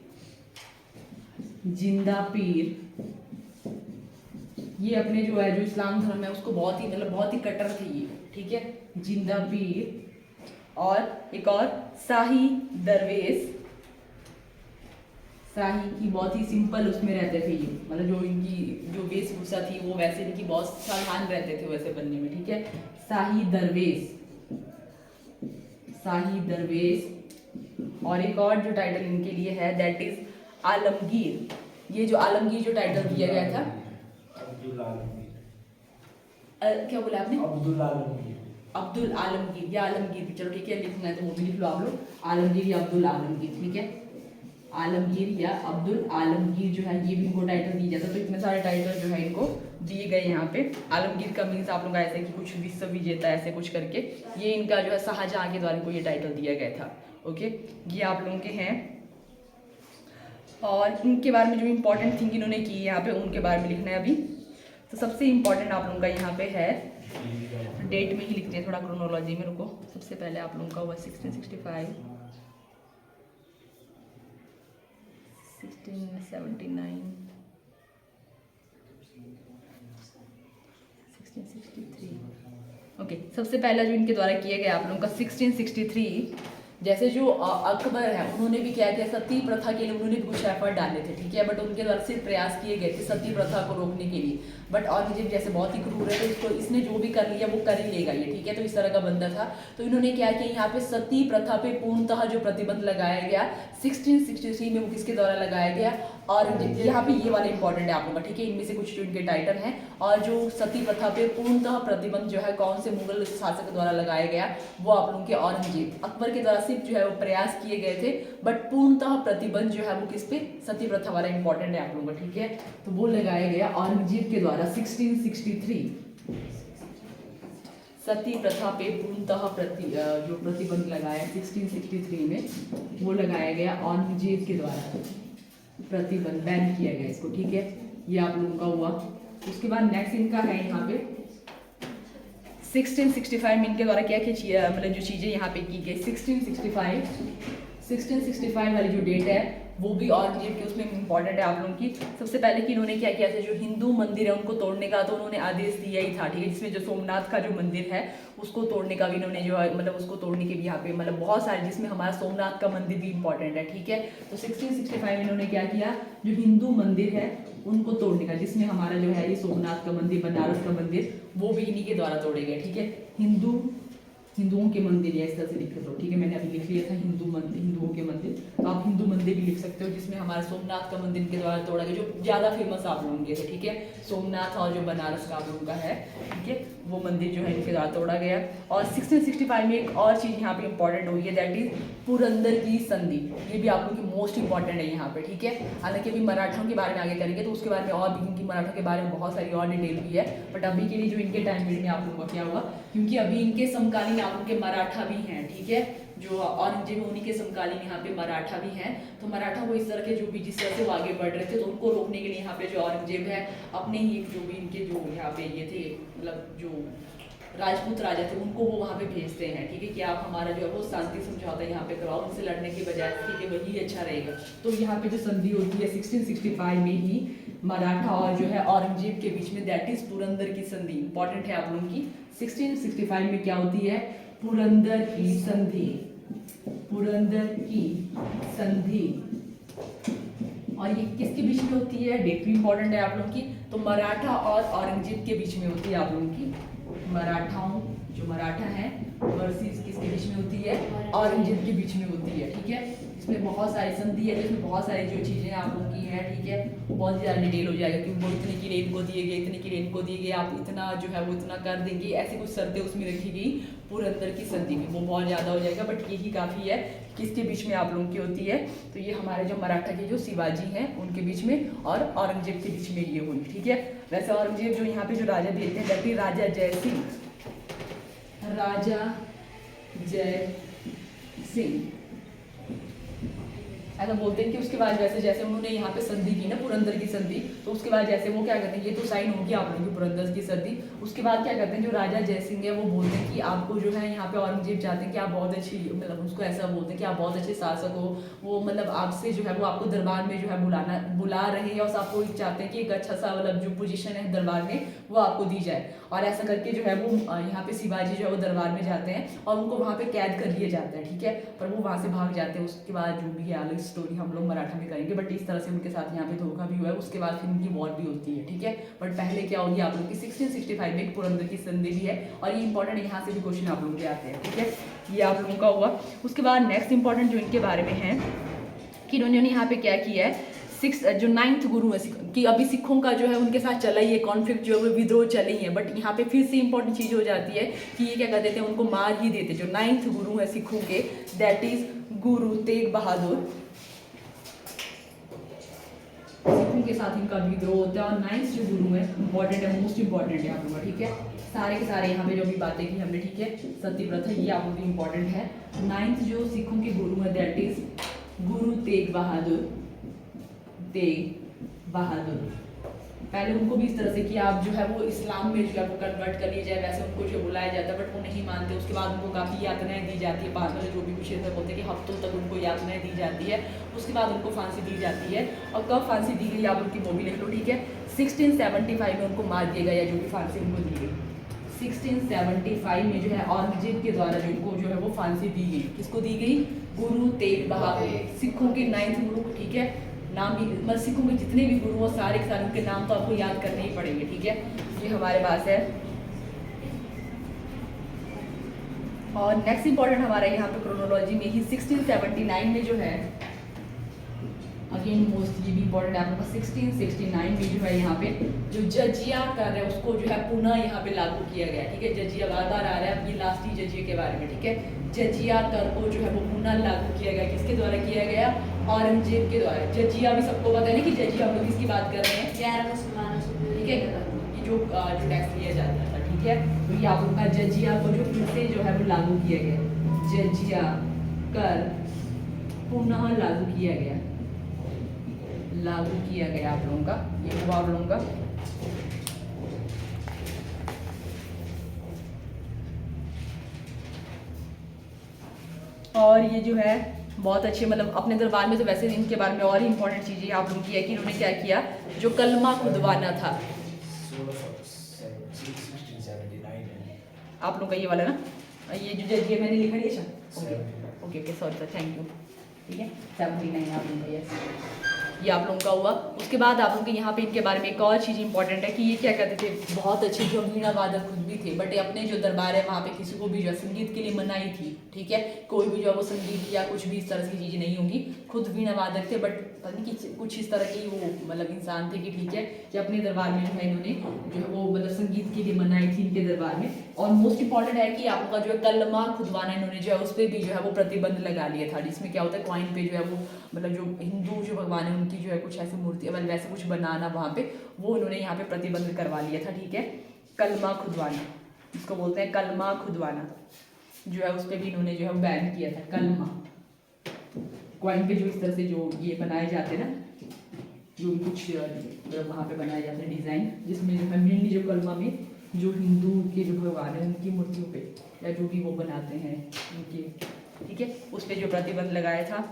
जिंदा पीर ये अपने जो है जो इस्लाम धर्म है उसको बहुत ही मतलब बहुत ही कट्टर थे ये। ठीक है, जिंदा पीर। और एक और शाही दरवेश। शाही की बहुत ही सिंपल उसमें रहते थे ये, मतलब जो इनकी जो वेशभूषा थी वो वैसे इनकी बहुत सावधान रहते थे वैसे बनने में। ठीक है, शाही दरवेश, शाही दरवेश। और एक और जो टाइटल इनके लिए है दैट इज आलमगीर। ये जो आलमगीर जो टाइटल दिया गया था, क्या बोला आपने? अब्दुल आलमगीर या आलमगीर, चलो ठीक है लिखना है तो वो भी लिख लो आप लोग, आलमगीर या अब्दुल आलमगीर। ठीक है, आलमगीर या अब्दुल आलमगीर जो है ये भी इनको टाइटल दिया जाता। तो इतने सारे टाइटल जो है इनको दिए गए यहाँ पे। आलमगीर का मीन्स आप लोग का ऐसे कि कुछ विश्व विजेता ऐसे कुछ करके, ये इनका जो है शाहजहां के द्वारा इनको ये टाइटल दिया गया था। ओके, ये आप लोगों के हैं। और इनके बारे में जो इम्पोर्टेंट थिंग इन्होंने की यहाँ पे उनके बारे में लिखना है अभी। तो सबसे इम्पोर्टेंट आप लोगों का यहाँ पे है, डेट में ही लिखते हैं थोड़ा क्रोनोलॉजी में, रुको। सबसे पहले आप लोगों का हुआ 1665, 1679, 1663। ओके, सबसे पहला जो इनके द्वारा किया गया आप लोगों का 1663। जैसे जो अकबर है उन्होंने भी क्या किया, सती प्रथा के लिए उन्होंने भी कुछ एफर्ट डाले थे। ठीक है, बट उनके द्वारा सिर्फ प्रयास किए गए थे सती प्रथा को रोकने के लिए। बट औरंगजेब जैसे बहुत ही क्रूर है तो इसको इसने जो भी कर लिया वो कर ही लेगा ये। ठीक है, तो इस तरह का बंदा था। तो इन्होंने क्या किया, यहाँ पे सती प्रथा पे पूर्णतः जो प्रतिबंध लगाया गया 1663 में, वो किसके द्वारा लगाया गया, औरंगजेब। यहाँ पे ये वाला इंपॉर्टेंट है आप लोगों का। ठीक है, इनमें से कुछ जो इनके टाइटल हैं। और जो सती प्रथा पे पूर्णतः प्रतिबंध जो है कौन से मुगल शासक द्वारा लगाया गया, वो आप लोगों के औरंगजेब। अकबर के द्वारा सिर्फ जो है वो प्रयास किए गए थे, बट पूर्णतः प्रतिबंध जो है वो किस पे, सती प्रथा वाला इंपॉर्टेंट है आप लोगों का। ठीक है, तो वो लगाया गया औरंगजेब के द्वारा 1663। सती प्रथा पे पूर्णतः जो प्रतिबंध लगाया 1663 में, वो लगाया गया औरंगजेब के द्वारा, प्रतिबंध बैन किया गया इसको। ठीक है, ये आप लोगों का हुआ। उसके बाद नेक्स्ट इनका है यहाँ पे 1665 में इनके द्वारा क्या क्या मतलब जो चीज़ें यहाँ पे की गई। 1665 वाली जो डेट है वो भी औरंगजेब की उसमें इंपॉर्टेंट है आप लोगों की। सबसे पहले कि इन्होंने क्या किया था, जो हिंदू मंदिर है उनको तोड़ने का तो उन्होंने आदेश दिया ही था। ठीक है, जिसमें जो सोमनाथ का जो मंदिर है उसको तोड़ने का भी इन्होंने जो है मतलब उसको तोड़ने के भी यहाँ पे मतलब बहुत सारे, जिसमें हमारा सोमनाथ का मंदिर भी इंपॉर्टेंट है। ठीक है, तो 1665 में इन्होंने क्या किया, जो हिंदू मंदिर है उनको तोड़ने का, जिसमें हमारा जो है ये सोमनाथ का मंदिर, बनारस का मंदिर, वो भी इन्हीं के द्वारा तोड़े गए। ठीक है, हिंदू हिंदुओं के मंदिर या इस तरह से लिख दो, ठीक है। मैंने अभी लिख लिया था हिंदू मंदिर, हिंदुओं के मंदिर, तो आप हिंदू मंदिर भी लिख सकते हो, जिसमें हमारा सोमनाथ का मंदिर के द्वारा तोड़ा गया, जो ज़्यादा फेमस आप लोगों के थे, ठीक है। सोमनाथ और जो बनारस का आप लोगों का है, ठीक है, वो मंदिर जो है इनके द्वारा तोड़ा गया। और 1665 में एक और चीज़ यहाँ पे इंपॉर्टेंट हुई है, दैट इज पुरंदर की संधि। ये भी आप लोगों की मोस्ट इंपॉर्टेंट है यहाँ पे, ठीक है। हालांकि अभी मराठों के बारे में आगे करेंगे तो उसके बारे में और भी, क्योंकि मराठों के बारे में बहुत सारी और डिटेल भी है, बट अभी के लिए जो इनके टाइम पीरियड में आप लोगों का क्या हुआ, क्योंकि अभी इनके समकालीन आप लोगों के मराठा भी हैं, ठीक है, जो औरंगजेब उन्हीं के समकालीन यहाँ पे मराठा भी हैं। तो मराठा को इस तरह के जो भी जिस तरह से वो आगे बढ़ रहे थे, तो उनको रोकने के लिए यहाँ पे जो औरंगजेब है अपने ही जो भी इनके जो यहाँ पे ये थे, मतलब जो राजपूत राजा थे, उनको वो वहाँ पे भेजते हैं, ठीक है, कि आप हमारा जो है वो शांति समझौता यहाँ पे कराओ, उनसे लड़ने के बजाय, ठीक है, वही अच्छा रहेगा। तो यहाँ पे जो संधि होती है 1665 में ही मराठा और जो है औरंगजेब के बीच में, दैट इज पुरंदर की संधि। इंपॉर्टेंट है आप लोगों की। 1665 में क्या होती है, पुरंदर की संधि, पुरंदर की संधि। और ये किसके बीच में होती है, डेट भी इंपॉर्टेंट है आप लोगों की। तो मराठा और औरंगजेब के बीच में होती है आप लोगों की, मराठाओं जो मराठा हैं वर्सेस किसके बीच में होती है, औरंगजेब के बीच में होती है, ठीक है। इसमें बहुत सारी संधि है, जिसमें बहुत सारी जो चीज़ें आप लोगों की हैं, ठीक है, बहुत ही ज़्यादा डिटेल हो जाएगा, क्योंकि वो इतने के लिए इनको दिए गए, इतने के लिए इनको दिए गए, आप इतना जो है वो इतना कर देंगे, ऐसी कुछ शर्तें उसमें रखी गई पुरंदर की संधि में, वो बहुत ज़्यादा हो जाएगा, बट यही काफ़ी है किसके बीच में आप लोगों की होती है। तो ये हमारे जो मराठा के जो शिवाजी हैं उनके बीच में और औरंगजेब के बीच में ये हुई, ठीक है। वैसे औरंगजेब जो यहाँ पे जो राजा भी थे, दैट इज राजा जय सिंह, राजा जय सिंह ऐसा बोलते हैं कि उसके बाद वैसे जैसे उन्होंने यहाँ पे संधि की ना, पुरंदर की संधि, तो उसके बाद जैसे वो क्या करते हैं, ये तो साइन होगी आप लोगों की पुरंदर की संधि, उसके बाद क्या करते हैं जो राजा जयसिंह है वो बोलते हैं कि आपको जो है यहाँ पे औरंगजेब चाहते हैं कि आप बहुत अच्छी, मतलब उसको ऐसा बोलते हैं कि आप बहुत अच्छे शासक हो, वो मतलब आपसे जो है वो आपको दरबार में जो है बुला रहे हैं, और आपको चाहते हैं कि एक अच्छा सा मतलब जो पोजीशन है दरबार में वो आपको दी जाए। और ऐसा करके जो है वो यहाँ पे शिवाजी जो है वो दरबार में जाते हैं और उनको वहाँ पे कैद कर लिया जाता है, ठीक है, पर वो वहाँ से भाग जाते हैं। उसके बाद जो भी है अलग स्टोरी हम लोग मराठा में करेंगे, बट इस तरह से उनके साथ यहाँ पे धोखा भी हुआ है। उसके बाद फिर उनकी वॉर भी होती है, ठीक है। बट पहले क्या होगी आप लोग की 1665 में पुरंदर की संधि भी है, और ये इंपॉर्टेंट है, यहाँ से भी क्वेश्चन आप लोगों के आते हैं, ठीक है, ये आप लोगों का हुआ। उसके बाद नेक्स्ट इंपॉर्टेंट जो इनके बारे में है कि इन्होंने यहाँ पे क्या किया है, जो 9th गुरु है कि अभी सिखों का जो है उनके साथ चला ही है कॉन्फ्लिक्ट, जो है विद्रोह चले ही है, बट यहाँ पे फिर से इंपॉर्टेंट चीज़ हो जाती है कि ये क्या कर देते हैं, उनको मार ही देते। जो 9th गुरु है सिखों के, दैट इज गुरु तेग बहादुर, सिखों के साथ इनका विद्रोह होता है। और 9th जो गुरु है इंपॉर्टेंट है, मोस्ट इंपॉर्टेंट है आप लोगों का, ठीक है, सारे के सारे यहाँ पे जो भी बातें की हमने, ठीक है, सती प्रथा ये आप लोगों की इंपॉर्टेंट है। 9th जो सिखों के गुरु है दैट इज गुरु तेग बहादुर, तेग बहादुर। पहले उनको भी इस तरह से कि आप जो है वो इस्लाम में जो है वो कन्वर्ट कर लिया जाए, वैसे उनको जो बुलाया जाता है, बट वो नहीं मानते। उसके बाद उनको काफ़ी यातनाएं दी जाती है, बाद में जो भी विषय तक होते हैं कि हफ्तों तक उनको यातनाएं दी जाती है। उसके बाद उनको फांसी दी जाती है, और कब फांसी दी गई आप उनकी वो भी लिख लो, ठीक है। 1675 में उनको मार दिया गया, जो भी फांसी उनको दी गई 1675 में जो है औरंगजेब के द्वारा जो इनको जो है वो फांसी दी गई। किसको दी गई, गुरु तेग बहादुर, सिखों के 9th गुरु को, ठीक है। नाम भी मतलब सिखों के जितने भी गुरु हो सारे के सारे उनके नाम तो आपको याद करने ही पड़ेंगे, ठीक है, ये हमारे पास है। और नेक्स्ट इंपॉर्टेंट हमारा यहाँ पे क्रोनोलॉजी में ही 1679 में जो है, अगेन मोस्ट ये भी इंपॉर्टेंट है आपके पास, 1669 में जो है यहाँ पे जो जजिया कर है उसको जो है पुनः यहाँ पे लागू किया गया, ठीक है। जजिया बार बार आ रहा है, अब ये लास्ट ही जजिया के बारे में, ठीक है। जजिया कर को जो है वो पुनः लागू किया गया, किसके द्वारा किया गया, औरंगजेब के द्वारा। जजिया भी सबको पता है ना कि जजिया हम लोग किसकी बात कर रहे हैं, 11 मुसलमानों से, ठीक है, ये जो टैक्स लिया जाता था, ठीक है। तो ये आप लोग का जजिया को जो फिर से जो है वो लागू किया गया, जजिया कर पुनः लागू किया गया, लागू किया गया आप लोगों का, ये हुआ आप लोगों का। और ये जो है बहुत अच्छे, मतलब अपने दरबार में तो वैसे इनके बारे में और ही इंपॉर्टेंट चीज़ें आप लोगों की है कि इन्होंने क्या किया, जो कलमा खुदवाना था, आप लोग का ये वाला ना, ये जो जजिया मैंने लिखा है, okay okay sorry sir, thank you, ठीक है, 79 आप लोगों का, यस। ये आप लोगों का हुआ। उसके बाद आप लोगों के यहाँ पे इनके बारे में एक और चीज़ इंपॉर्टेंट है कि ये क्या करते थे, बहुत अच्छे जो वीणा वादक खुद भी थे, बट अपने जो दरबार है वहाँ पे किसी को भी जो है संगीत के लिए मनाही थी, ठीक है। कोई भी जो है वो संगीत या कुछ भी इस तरह की चीज़ें नहीं होंगी। खुद वीणा वादक थे, बट पता नहीं कि कुछ इस तरह के वो मतलब इंसान थे कि ठीक है कि अपने दरबार में जो है इन्होंने जो है वो मतलब संगीत के लिए मनाही थी इनके दरबार में। और मोस्ट इंपॉर्टेंट है कि आप लोग का जो है कलमा खुदवाना इन्होंने जो है उस पर भी जो है वो प्रतिबंध लगा लिया था, जिसमें क्या होता है कॉइन पे जो है वो मतलब जो हिंदू जो भगवान है उनकी जो है कुछ ऐसी मूर्ति मतलब वैसे कुछ बनाना वहाँ पे, वो उन्होंने यहाँ पे प्रतिबंध करवा लिया था, ठीक है। कलमा खुदवाना, इसको बोलते हैं कलमा खुदवाना, जो है उस पर भी इन्होंने जो है बैन किया था। कलमा कॉइन पे जो इस तरह से जो ये बनाए जाते हैं ना, जो भी कुछ वहाँ पे बनाए जाते हैं डिज़ाइन, जिसमें जो है मेनली जो कलमा में जो हिंदू के जो भगवान है उनकी मूर्तियों पे या जो भी वो बनाते हैं उनके, ठीक है, उस पर जो प्रतिबंध लगाया था।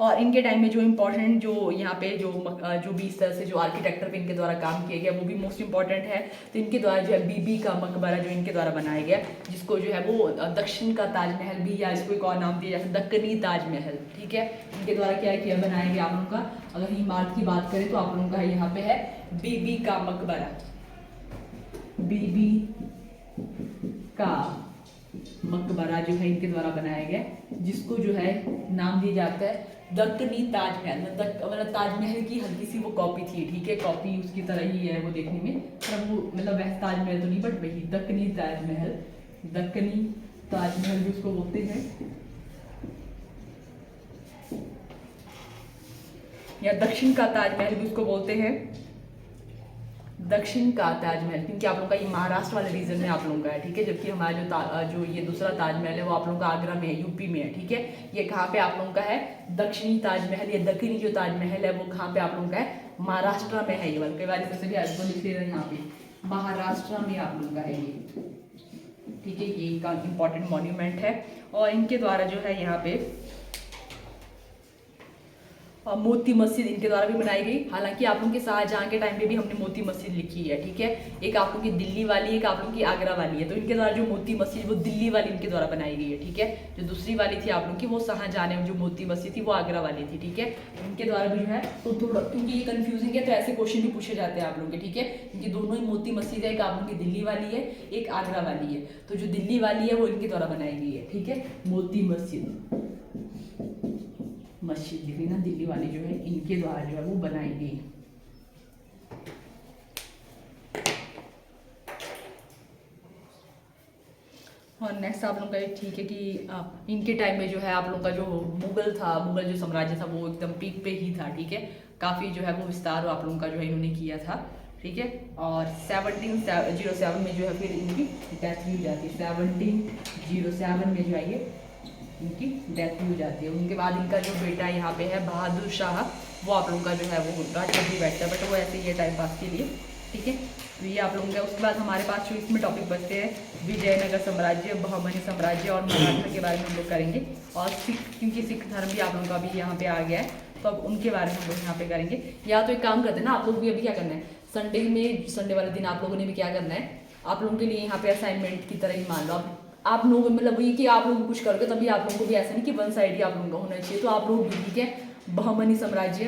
और इनके टाइम में जो इम्पोर्टेंट जो यहाँ पे जो भी इस तरह से जो आर्किटेक्चर पे इनके द्वारा काम किया गया वो भी मोस्ट इम्पॉर्टेंट है। तो इनके द्वारा जो है बीबी का मकबरा जो इनके द्वारा बनाया गया, जिसको जो है वो दक्षिण का ताजमहल भी या इसको एक और नाम दिया जाता है दक्कनी ताजमहल, ठीक है। इनके द्वारा क्या किया बनाया गया आप लोगों का, अगर इमारत की बात करें तो आप लोगों का यहाँ पे है बीबी का मकबरा, बीबी का मकबरा जो है इनके द्वारा बनाया गया, जिसको जो है नाम दिया जाता है दक्कनी ताजमहल। मतलब ताजमहल की हल्की सी वो कॉपी थी, ठीक है, कॉपी उसकी तरह ही है वो देखने में, पर वो मतलब वैसे ताजमहल तो नहीं, बट वही दक्कनी ताजमहल, दक्कनी ताजमहल भी उसको बोलते हैं, या दक्षिण का ताजमहल भी उसको बोलते हैं, दक्षिण का ताजमहल, क्योंकि आप लोगों का ये महाराष्ट्र वाले रीजन में आप लोगों का है, ठीक है। जबकि हमारा जो ये दूसरा ताजमहल है वो आप लोगों का आगरा में है, यूपी में है, ठीक है। ये कहाँ पे आप लोगों का है, दक्षिणी ताजमहल या दक्षिणी जो ताजमहल है वो कहाँ पे आप लोगों का है, महाराष्ट्र में है। ये वाला कई बार इस तरह से भी आपको लिख रहे हैं यहाँ पे महाराष्ट्र में आप लोगों का है ये, ठीक है। ये इनका इंपॉर्टेंट मॉन्यूमेंट है। और इनके द्वारा जो है यहाँ पे मोती मस्जिद इनके द्वारा भी बनाई गई। हालांकि आप लोगों के शाहजहां के टाइम पे भी हमने मोती मस्जिद लिखी है, ठीक है। एक आप लोगों की दिल्ली वाली, एक आप लोगों की आगरा वाली है। तो इनके द्वारा जो मोती मस्जिद वो दिल्ली वाली इनके द्वारा बनाई गई है, ठीक है। जो दूसरी वाली थी आप लोगों की वो शाहजहां ने जो मोती मस्जिद थी वो आगरा वाली थी, ठीक है। इनके द्वारा भी जो है तो थोड़ा, क्योंकि ये कन्फ्यूजिंग है तो ऐसे क्वेश्चन भी पूछे जाते हैं आप लोगों के, ठीक है। क्योंकि दोनों ही मोती मस्जिद है, एक आप लोगों की दिल्ली वाली है, एक आगरा वाली है। तो जो दिल्ली वाली है वो इनके द्वारा बनाई गई है, ठीक है। मोती मस्जिद दिख रही ना, दिल्ली वाली जो है इनके द्वारा जो है वो बनाई गई। और नेक्स्ट आप लोगों का ये ठीक है कि इनके टाइम में जो है आप लोगों का जो मुगल जो साम्राज्य था वो एकदम पीक पे ही था, ठीक है। काफ़ी जो है वो विस्तार आप लोगों का जो है इन्होंने किया था, ठीक है। और 1707 में जो है फिर इनकी डेथ भी हो जाती है। 1707 में जो है ये इनकी डेथ भी हो जाती है। उनके बाद इनका जो बेटा यहाँ पे है बहादुर शाह, वो आप लोगों का जो है वो राजपद भी बैठता है, बट वो ऐसे ही है टाइम पास के लिए, ठीक है। तो ये आप लोगों का। उसके बाद हमारे पास जो इसमें टॉपिक बचते हैं विजयनगर साम्राज्य, बहमनी साम्राज्य और मराठा के बारे में हम लोग करेंगे। और सिख, क्योंकि सिख धर्म भी आप लोगों का भी यहाँ पे आ गया है, तो अब उनके बारे में हम लोग यहाँ पे करेंगे। या तो एक काम करते हैं ना, आप लोग भी अभी क्या करना है, संडे वाले दिन आप लोगों ने भी क्या करना है, आप लोगों के लिए यहाँ पे असाइनमेंट की तरह ही मान लो आप लोग मतलब ये कि आप लोग कुछ करोगे तभी आप लोगों को भी ऐसा नहीं कि वन साइड ही आप लोगों का होना चाहिए। तो आप लोग भी ठीक है, बहमनी साम्राज्य,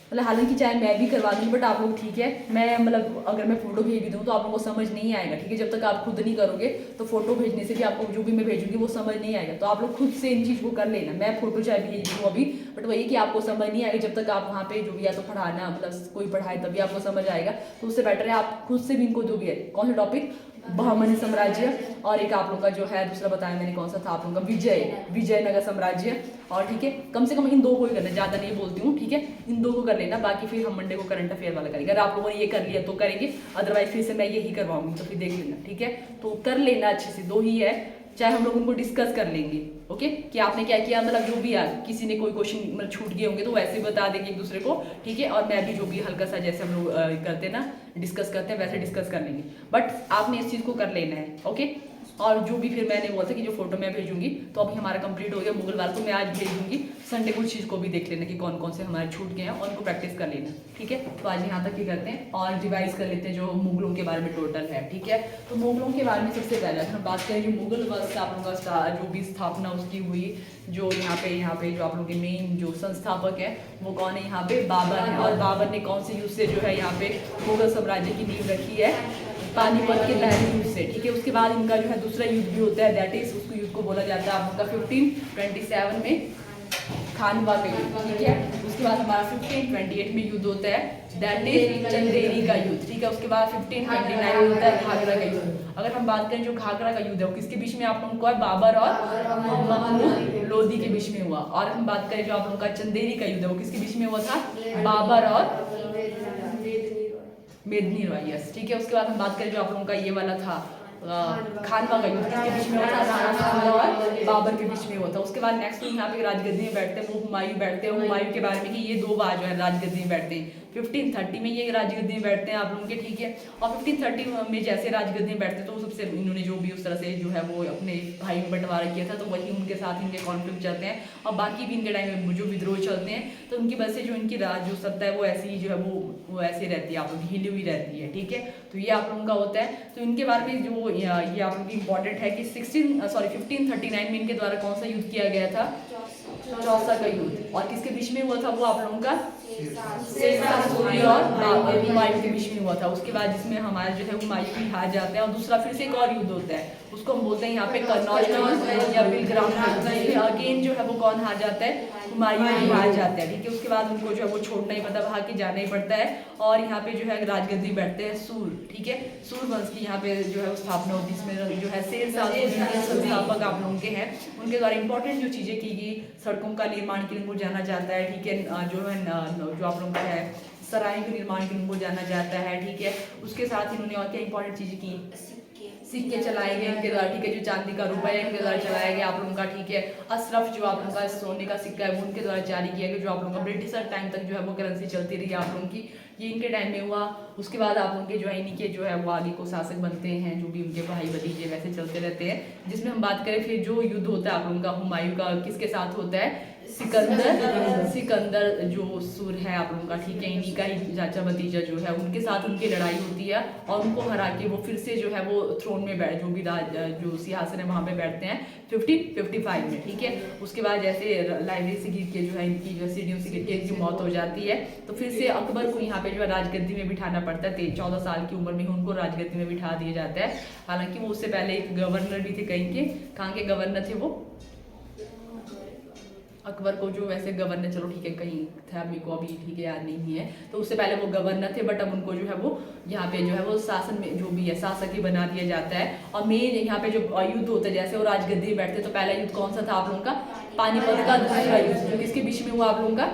मतलब हालांकि चाहे मैं भी करवा दूँ, बट आप लोग ठीक है, मैं मतलब अगर मैं फोटो भेज भी दूँ तो आप लोगों को समझ नहीं आएगा, ठीक है। जब तक आप खुद नहीं करोगे तो फोटो भेजने से भी आपको जो भी मैं भेजूंगी वो समझ नहीं आएगा। तो आप लोग खुद से इन चीज़ को कर लेना। मैं फोटो चाहे भेज दूँ अभी, बट वही कि आपको समझ नहीं आएगा जब तक आप वहाँ पे जो भी या तो पढ़ाना मतलब कोई पढ़ाए तभी आपको समझ आएगा। तो उससे बेटर है आप खुद से भी इनको जो भी है, कौन सा टॉपिक, बहमनी साम्राज्य, और एक आप लोग का जो है दूसरा बताया मैंने कौन सा था आप लोगों का, विजयनगर साम्राज्य। और ठीक है, कम से कम इन दो को ही करना, ज़्यादा नहीं बोलती हूँ, ठीक है। इन दो को कर लेना, बाकी फिर हम मंडे को करंट अफेयर वाला करेंगे। अगर आप लोगों ने ये कर लिया तो करेंगे, अदरवाइज फिर से मैं यही करवाऊंगी, तो फिर देख लेना, ठीक है। तो कर लेना अच्छे से, दो ही है, चाहे हम लोग उनको डिस्कस कर लेंगे, ओके, कि आपने क्या किया, मतलब जो भी है, किसी ने कोई क्वेश्चन मतलब छूट गए होंगे तो वैसे बता देंगे एक दूसरे को, ठीक है। और मैं भी जो भी हल्का सा जैसे हम लोग करते हैं ना, डिस्कस करते हैं, वैसे डिस्कस कर लेंगे, बट आपने इस चीज़ को कर लेना है, ओके। और जो भी फिर मैंने बोला था कि जो फोटो मैं भेजूंगी, तो अभी हमारा कंप्लीट हो गया। मंगलवार को मैं आज भेज दूंगी, संडे को चीज़ को भी देख लेना कि कौन कौन से हमारे छूट गए हैं और उनको प्रैक्टिस कर लेना, ठीक है। तो आज यहाँ तक ही करते हैं और रिवाइज कर लेते हैं जो मुगलों के बारे में टोटल है, ठीक है। तो मुगलों के बारे में सबसे पहले अगर हम बात करें जो मुगल वंश आप लोगों का जो भी स्थापना उसकी हुई, जो यहाँ पे जो आप लोगों के मेन जो संस्थापक है वो कौन है, यहाँ पे बाबर है। और बाबर ने कौन से युद्ध से जो है यहाँ पे मुगल साम्राज्य की नींव रखी है, पानीपत के पहले युद्ध से, ठीक है। उसके बाद इनका जो है दूसरा युद्ध भी होता है, दैट इज उसको युद्ध को बोला जाता है आप लोग का 1527 में खानवा का युद्ध, ठीक है। उसके बाद हमारा 1528 में युद्ध होता है, दैट इज चंदेरी का युद्ध, ठीक है। उसके बाद 1529 में होता है घाघरा का युद्ध। अगर हम बात करें जो घाघरा का युद्ध है वो किसके बीच में आप लोगों को है, बाबर और महमूद लोदी के बीच में हुआ। और हम बात करें जो आप लोगों का चंदेरी का युद्ध है वो किसके बीच में हुआ था, बाबर और मेदिनी रॉय, यस, ठीक है। उसके बाद हम बात करें जो आप लोगों का ये वाला था खानवा का युद्ध किसके बीच में होता है, राणा सांगा और बाबर के बीच में होता है। उसके बाद नेक्स्ट यहाँ पे राजगद्दी में बैठते हैं वो हुमायूं बैठते हैं। हुमायूं के बारे में कि ये 2 बार जो है राजगद्दी में बैठते हैं, 1530 में ये राजगद्दी में बैठते हैं आप लोगों के, ठीक है। और 1530 में जैसे राजगद्दी में बैठते हैं तो सबसे इन्होंने जो भी उस तरह से जो है वो अपने भाई में बंटवारा किया था, तो वही उनके साथ इनके कॉन्फ्लिक्ट चलते हैं। और बाकी भी इनके टाइम में जो विद्रोह चलते हैं तो उनकी वजह से जो इनकी राज जो सत्ता है वो ऐसी ही जो है वो ऐसी रहती है, आप लोगों की हिली हुई रहती है, ठीक है। तो ये आप लोगों का होता है। तो इनके बारे में जो ये आप लोगों की इंपॉर्टेंट है कि 1539 में इनके द्वारा कौन सा युद्ध किया गया था, चौसा का युद्ध। और किसके बीच में हुआ था वो आप लोगों का और हुमायूं के बीच में हुआ था। उसके बाद जिसमें हमारा जो है हुमायूं भी हार जाते हैं और दूसरा फिर से एक और युद्ध होता है, उसको हम बोलते हैं यहाँ पे कन्नौज का युद्ध या बिलग्राम का युद्ध। अगेन जो है वो कौन हार जाता है, हुमायूं ही हार जाता है, ठीक है। उसके बाद उनको जो है वो छोड़ना ही पड़ता है, भाग के जाना ही पड़ता है। और यहाँ पे जो है राजगद्दी बैठते हैं सूर, ठीक है। सूर वंश की यहाँ पे जो है स्थापना होती है, इसमें जो है संस्थापक आप लोगों के हैं, उनके द्वारा इंपॉर्टेंट जो चीजें की गई, सड़कों का निर्माण के लिए उनको जाना जाता है, ठीक है। जो है जो आप लोगों का है सराय के निर्माण के लिए उनको जाना जाता है, ठीक है। उसके साथ इन्होंने और क्या इंपॉर्टेंट चीजें की, सिक्के चलाए गए इनके द्वारा, ठीक है। जो चांदी का रुपया इनके द्वारा चलाया गया आप लोगों का, ठीक है। अशरफ जो आप लोगों का सोने का सिक्का है वो उनके द्वारा जारी किया गया, जो आप लोगों का ब्रिटिशर टाइम तक जो है वो करेंसी चलती रही आप लोगों की, ये इनके टाइम में हुआ। उसके बाद आप लोगों के जो है इनके जो है वो आगे को शासक बनते हैं, जो भी उनके भाई भतीजे वैसे चलते रहते हैं। जिसमें हम बात करें फिर जो युद्ध होता है आप लोगों का हुमायूं का किसके साथ होता है, सिकंदर जो सुर है आप लोगों का, ठीक है। इन्हीं का ही चाचा भतीजा जो है उनके साथ उनकी लड़ाई होती है और उनको हरा के वो फिर से जो है वो थ्रोन में बैठ जो भी जो सिंहासन है वहाँ पे बैठते हैं 1555 में, ठीक है। उसके बाद जैसे लाइब्रेरी से गिर के जो है इनकी जो सीढ़ियों से गिर के इनकी मौत हो जाती है, तो फिर से अकबर को यहाँ पे जो है राजगद्दी में बिठाना पड़ता है। 14 साल की उम्र में उनको राजगद्दी में बिठा दिया जाता है। हालांकि वो उससे पहले एक गवर्नर भी थे कहीं के, कहाँ के गवर्नर थे वो, अकबर को जो वैसे गवर्नर, चलो ठीक है कहीं था, मेरे को अभी ठीक है याद नहीं है, तो उससे पहले वो गवर्नर थे, बट अब उनको जो है वो यहाँ पे जो है वो शासन में जो भी है शासक ही बना दिया जाता है। और मेन यहाँ पे जो युद्ध होता है, जैसे वो राजगद्दी में बैठते तो पहला युद्ध कौन सा था आप लोगों का, पानीपत का दूसरा युद्ध, जो किसके बीच में हुआ आप लोगों का,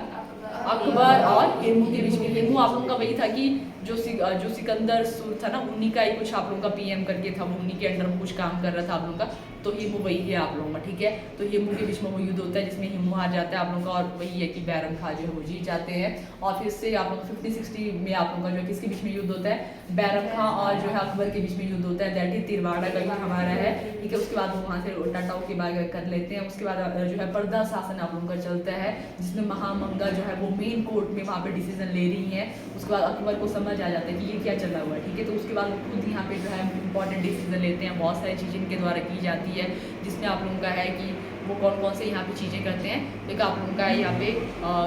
अकबर और हिमू के बीच में। हिमू आप लोगों का वही था कि जो सिकंदर सूर था ना, उन्हीं का ही कुछ आप लोगों का पीएम करके था, वो उन्हीं के अंडर में कुछ काम कर रहा था आप लोगों का, तो हिमू वही है आप लोगों का, ठीक है। तो हिमू के बीच में वो युद्ध होता है जिसमें हिमू हार जाता है आप लोगों का, और वही है कि बैरम खां जो है वो जीत जाते हैं। और फिर से आप लोग 1560 में आप लोगों का जो है किसके बीच में युद्ध होता है, बैरम खां और जो है अकबर के बीच में युद्ध होता है, दैट इज तिरवाड़ा का युद्ध हमारा है, ठीक है। उसके बाद वो वहाँ से टाटाओं की बात कर लेते हैं। उसके बाद जो है पर्दा शासन आप लोगों का चलता है, जिसमें महामंगा जो है वो मेन कोर्ट में वहाँ पे डिसीजन ले रही है। उसके बाद अकबर को समझ आ जाता है कि ये क्या चल रहा हुआ है, ठीक है। तो उसके बाद वो खुद यहाँ पे जो है इंपॉर्टेंट डिसीजन लेते हैं, बहुत सारी चीज़ें इनके द्वारा की जाती है, जिसमें आप लोगों का है कि वो कौन कौन से यहाँ पे चीज़ें करते हैं। देखो आप लोगों का है यहाँ पे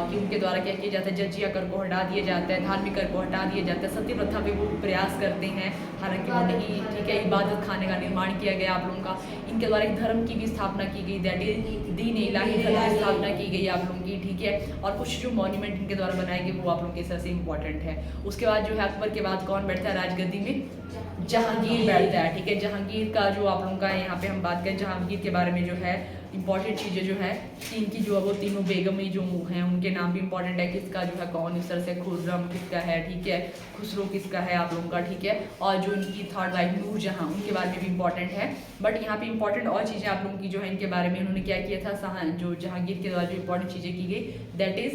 कि उनके द्वारा क्या किया जाता है, जजिया कर को हटा दिया जाता है, धार्मिक कर को हटा दिया जाता है, सती प्रथा पे वो प्रयास करते हैं, हालांकि वो नहीं, ठीक है। इबादत खाने का निर्माण किया गया आप लोगों का, इनके द्वारा एक धर्म की भी स्थापना की गई, दैट इज दीन इलाही धर्म की स्थापना की गई आप लोगों की, ठीक है। और कुछ जो मॉन्यूमेंट इनके द्वारा बनाए गए वो आप लोगों के सबसे इंपॉर्टेंट है। उसके बाद जो है अकबर के बाद कौन बैठता है राजगद्दी में, जहांगीर बैठता है, ठीक है। जहांगीर का जो आप लोगों का यहाँ पे हम बात करें जहांगीर के बारे में जो है इंपॉर्टेंट चीज़ें जो है इनकी जो है वो तीनों बेगमें जो हैं उनके नाम भी इंपॉर्टेंट है, किसका जो है कौन इस तरह से, खुर्रम किसका है, ठीक है, खुसरो किसका है आप लोगों का, ठीक है। और जो इनकी थर्ड वाइफ नूरजहां, उनके बारे में भी इंपॉर्टेंट है। बट यहाँ पे इंपॉर्टेंट और चीज़ें आप लोगों की जो है इनके बारे में उन्होंने क्या किया था, जो जहांगीर के द्वारा जो इंपॉर्टेंट चीज़ें की गई, दैट इज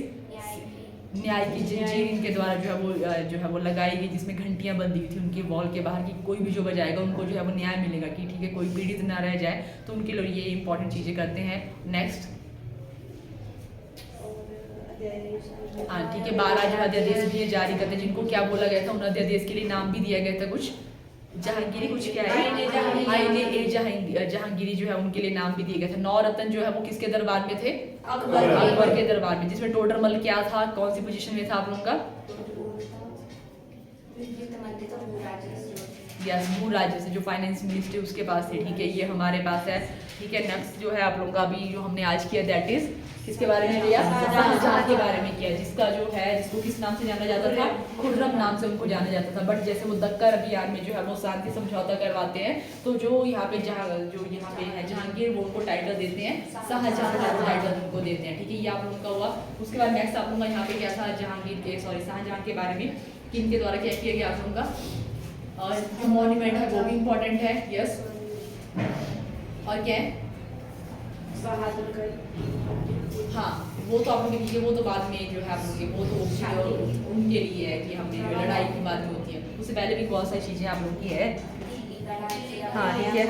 न्याय की जंजीर इनके द्वारा जो है वो लगाई गई, जिसमें घंटियां बंधी हुई थी उनकी वॉल के बाहर, कि कोई भी जो बजाएगा उनको जो है वो न्याय मिलेगा, कि ठीक है कोई पीड़ित ना रह जाए, तो उनके लिए ये इंपॉर्टेंट चीज़ें करते हैं। नेक्स्ट, हाँ ठीक है, 12 जो अध्यादेश भी ये जारी करते हैं, जिनको क्या बोला गया था, उन अध्यादेश के लिए नाम भी दिया गया था कुछ जहांगीरी, कुछ क्या है आईने ए जहांगीरी जो है उनके लिए नाम भी दिया गया था। 9 रत्न जो है वो किसके दरबार में थे, अकबर के दरबार में, जिसमें टोडरमल क्या था, कौन सी पोजीशन में था आप लोगों का, यस भू राज्य से, जो फाइनेंस मिनिस्ट्री उसके पास थे, ठीक है ये हमारे पास है, ठीक है। नेक्स्ट जो है आप लोगों का अभी जो हमने आज किया दैट इज किसके बारे में लिया, शाहजहां के बारे में किया, जिसका जो है जिसको किस नाम से जाना जाता था, खुर्रम नाम से उनको जाना जाता था। बट जैसे वो दक्कर अभियान में जो है वो शांति समझौता करवाते हैं, तो जो यहाँ पे है जहांगीर, वो उनको टाइटल देते हैं शाहजहां, टाइटल उनको देते हैं, ठीक है ये आप लोगों का हुआ। उसके बाद नेक्स्ट आप लोगों का यहाँ पे क्या था, शाहजहां के बारे में कि इनके द्वारा क्या किया गया आप लोगों का, और जो मॉन्यूमेंट है वो भी इम्पोर्टेंट है, यस, और क्या है, हाँ वो तो आप लोग ठीक है, वो तो बाद में जो है आप लोग वो तो उनके लिए है कि हमने जो लड़ाई की बात होती है, उससे पहले भी बहुत सारी चीज़ें आप लोग की है, हाँ ठीक है।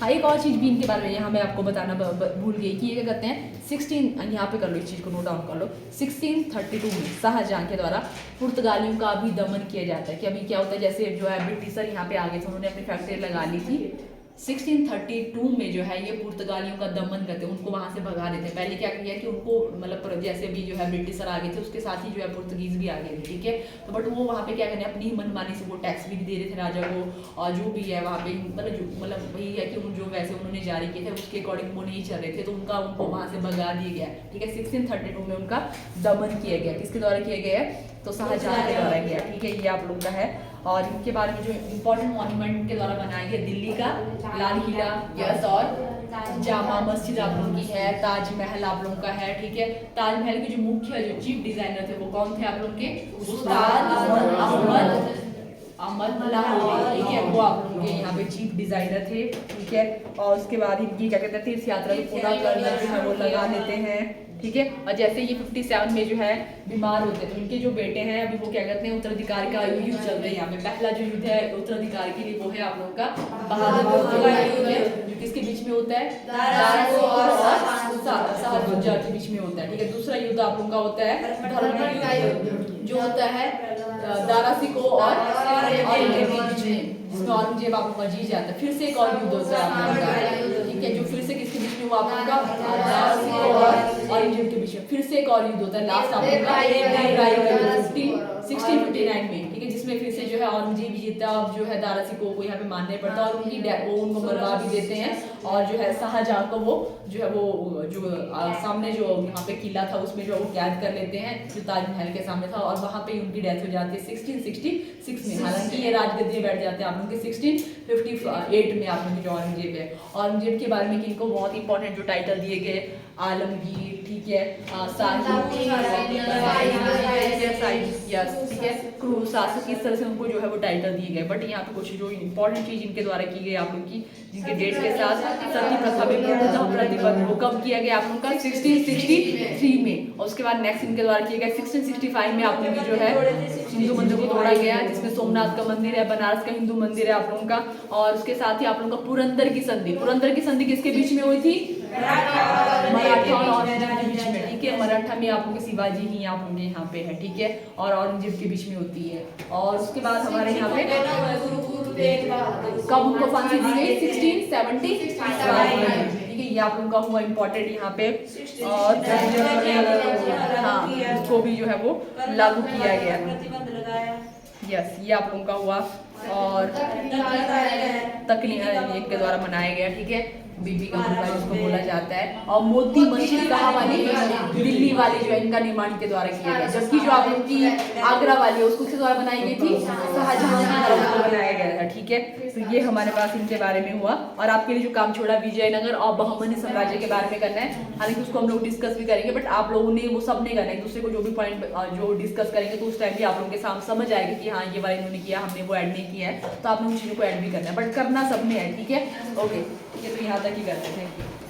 हाँ एक और चीज़ भी इनके बारे में यहाँ मैं आपको बताना भूल गई कि ये क्या कहते हैं, 16 यहाँ पे कर लो, इस चीज़ को नोट डाउन कर लो, 1632 में शाहजहां के द्वारा पुर्तगालियों का भी दमन किया जाता है। कि अभी क्या होता है, जैसे जो है ब्रिटिशर यहाँ पे आ गए थे, उन्होंने अपनी फैक्ट्री लगा ली थी, 1632 में जो है ये पुर्तगालियों का दमन करते हैं, उनको वहाँ से भगा देते हैं। पहले क्या किया कि उनको मतलब जैसे भी जो है ब्रिटिशर आ गए थे, उसके साथ ही जो है पुर्तगीज भी आ गए थे, ठीक है। तो बट वो वहाँ पे क्या करने, अपनी मनमानी से वो टैक्स भी दे रहे थे राजा को, और जो भी है वहाँ पे मतलब वही है कि जो वैसे उन्होंने जारी किए थे उसके अकॉर्डिंग वो नहीं चल रहे थे, तो उनको वहाँ से भगा दिया गया, ठीक है। 1632 में उनका दमन किया गया, किसके द्वारा किया गया है, तो शाहजहां के द्वारा किया, ठीक है ये आप लोग का है। और इनके बारे में जो इम्पोर्टेंट मॉन्यूमेंट के द्वारा बनाया गया, दिल्ली का लाल किला, यस, और जामा मस्जिद आप लोगों की है, ताजमहल आप लोगों का है, ठीक है। ताजमहल के जो मुख्य जो चीफ डिजाइनर थे वो कौन थे आप लोगों के, उस्ताद अहमद लाहौरी, ठीक है, वो आप लोगों के यहाँ पे चीफ डिजाइनर थे, ठीक है। और उसके बाद इनकी क्या कहते हैं, तीर्थ यात्रा को पूरा करना जो है वो लगा देते हैं, ठीक है। और जैसे ये 57 में जो है बीमार होते हैं, तो इनके जो बेटे हैं अभी वो क्या कहते हैं, उत्तराधिकार का युद्ध चल रहा है यहाँ पे। पहला जो युद्ध है उत्तराधिकार के लिए वो है आप लोगों का बहादुर का युद्ध है, जो किसके बीच में होता है, शाहजहां के बीच में होता है, ठीक है। दूसरा युद्ध आप लोगों का होता है जो होता है दारा सिकोह और औरंगजेब के बीच में, जिसमें औरंगजेब आप लोगों का जीत जाता है। फिर से एक और युद्ध होता है आप लोगों का, ठीक है, जो फिर से किसके बीच में हुआ आप लोगों का, दारा सिकोह और औरंगजेब के बीच में। फिर से एक और युद्ध होता है लास्ट आप लोगों का 1659 में, ठीक है, जिसमें फिर से जो है औरंगजेब जीतता है। अब जो है दारा सिकोह को यहाँ पे मानने पड़ता है, और उनको मरवा भी देते हैं, और जो है शाहजहां को वो जो है वो जो सामने जो यहाँ पे किला था उसमें जो वो कैद कर लेते हैं, जो ताजमहल के सामने था, और वहाँ पे उनकी डेथ हो जाती है 1666 में। हालांकि ये राजगद्दी में बैठ जाते हैं आप लोग के 1658 में आप लोग जो औरंगजेब है। औरंगजेब के बारे में इनको बहुत इंपॉर्टेंट जो टाइटल दिए गए, आलमगीर, ठीक है, ठीक है, क्रूर शासक, इस तरह से उनको जो है वो टाइटल दिए गए। बट यहाँ पे कुछ जो इंपॉर्टेंट चीज इनके द्वारा की गई आप लोग की, जिनके डेट के साथ सती प्रथा में पूर्णतः प्रतिबंध वो कब किया गया आप लोग का 1663 में। और उसके बाद नेक्स्ट इनके द्वारा किया गया 1665 में आप लोग की जो है हिंदू मंदिर को तोड़ा गया, जिसमें सोमनाथ का मंदिर है, बनारस का हिंदू मंदिर है आप लोगों का। और उसके साथ ही आप लोगों का पुरंदर की संधि किसके बीच में हुई थी, मराठा और औरंगजेब के बीच में, ठीक है। मराठा में आप लोग के शिवाजी ही आप लोग यहाँ पे है, ठीक है, और औरंगजेब के बीच में होती है। और उसके बाद हमारे यहाँ पे कब उनको फांसी दी गई, 1675 में, ठीक है, ये आप लोगों का हुआ इम्पोर्टेंट यहाँ पे। और हाँ उसको भी जो है वो लागू किया गया, यस, ये आप लोगों का हुआ। और तकलीफ के द्वारा मनाया गया, ठीक है, बीबी का मुर्गा जिसको बोला जाता है। और मोती मस्जिद कहाँ वाली, दिल्ली वाली जो है इनका निर्माण के द्वारा किया गया, जबकि जो आप लोग की आगरा वाली है उसको किसके द्वारा बनाई गई थी, शाहजहां के द्वारा बनाया गया था, ठीक है। तो ये हमारे पास इनके बारे में हुआ। और आपके लिए जो काम छोड़ा विजयनगर और बहमनी साम्राज्य के बारे में करना है, हालांकि उसको हम लोग डिस्कस भी करेंगे, बट आप लोगों ने वो सब नहीं करना है, दूसरे को जो भी पॉइंट जो डिस्कस करेंगे तो उस टाइम भी आप लोगों के सामने समझ आएगी कि हाँ ये वाला इन्होंने किया, हमने वो ऐड नहीं किया है, तो आप लोग उन चीज़ों को ऐड भी करना है, बट करना सब में है, ठीक है। ओके, ये तो यहाँ तक ही करते हैं, थैंक यू।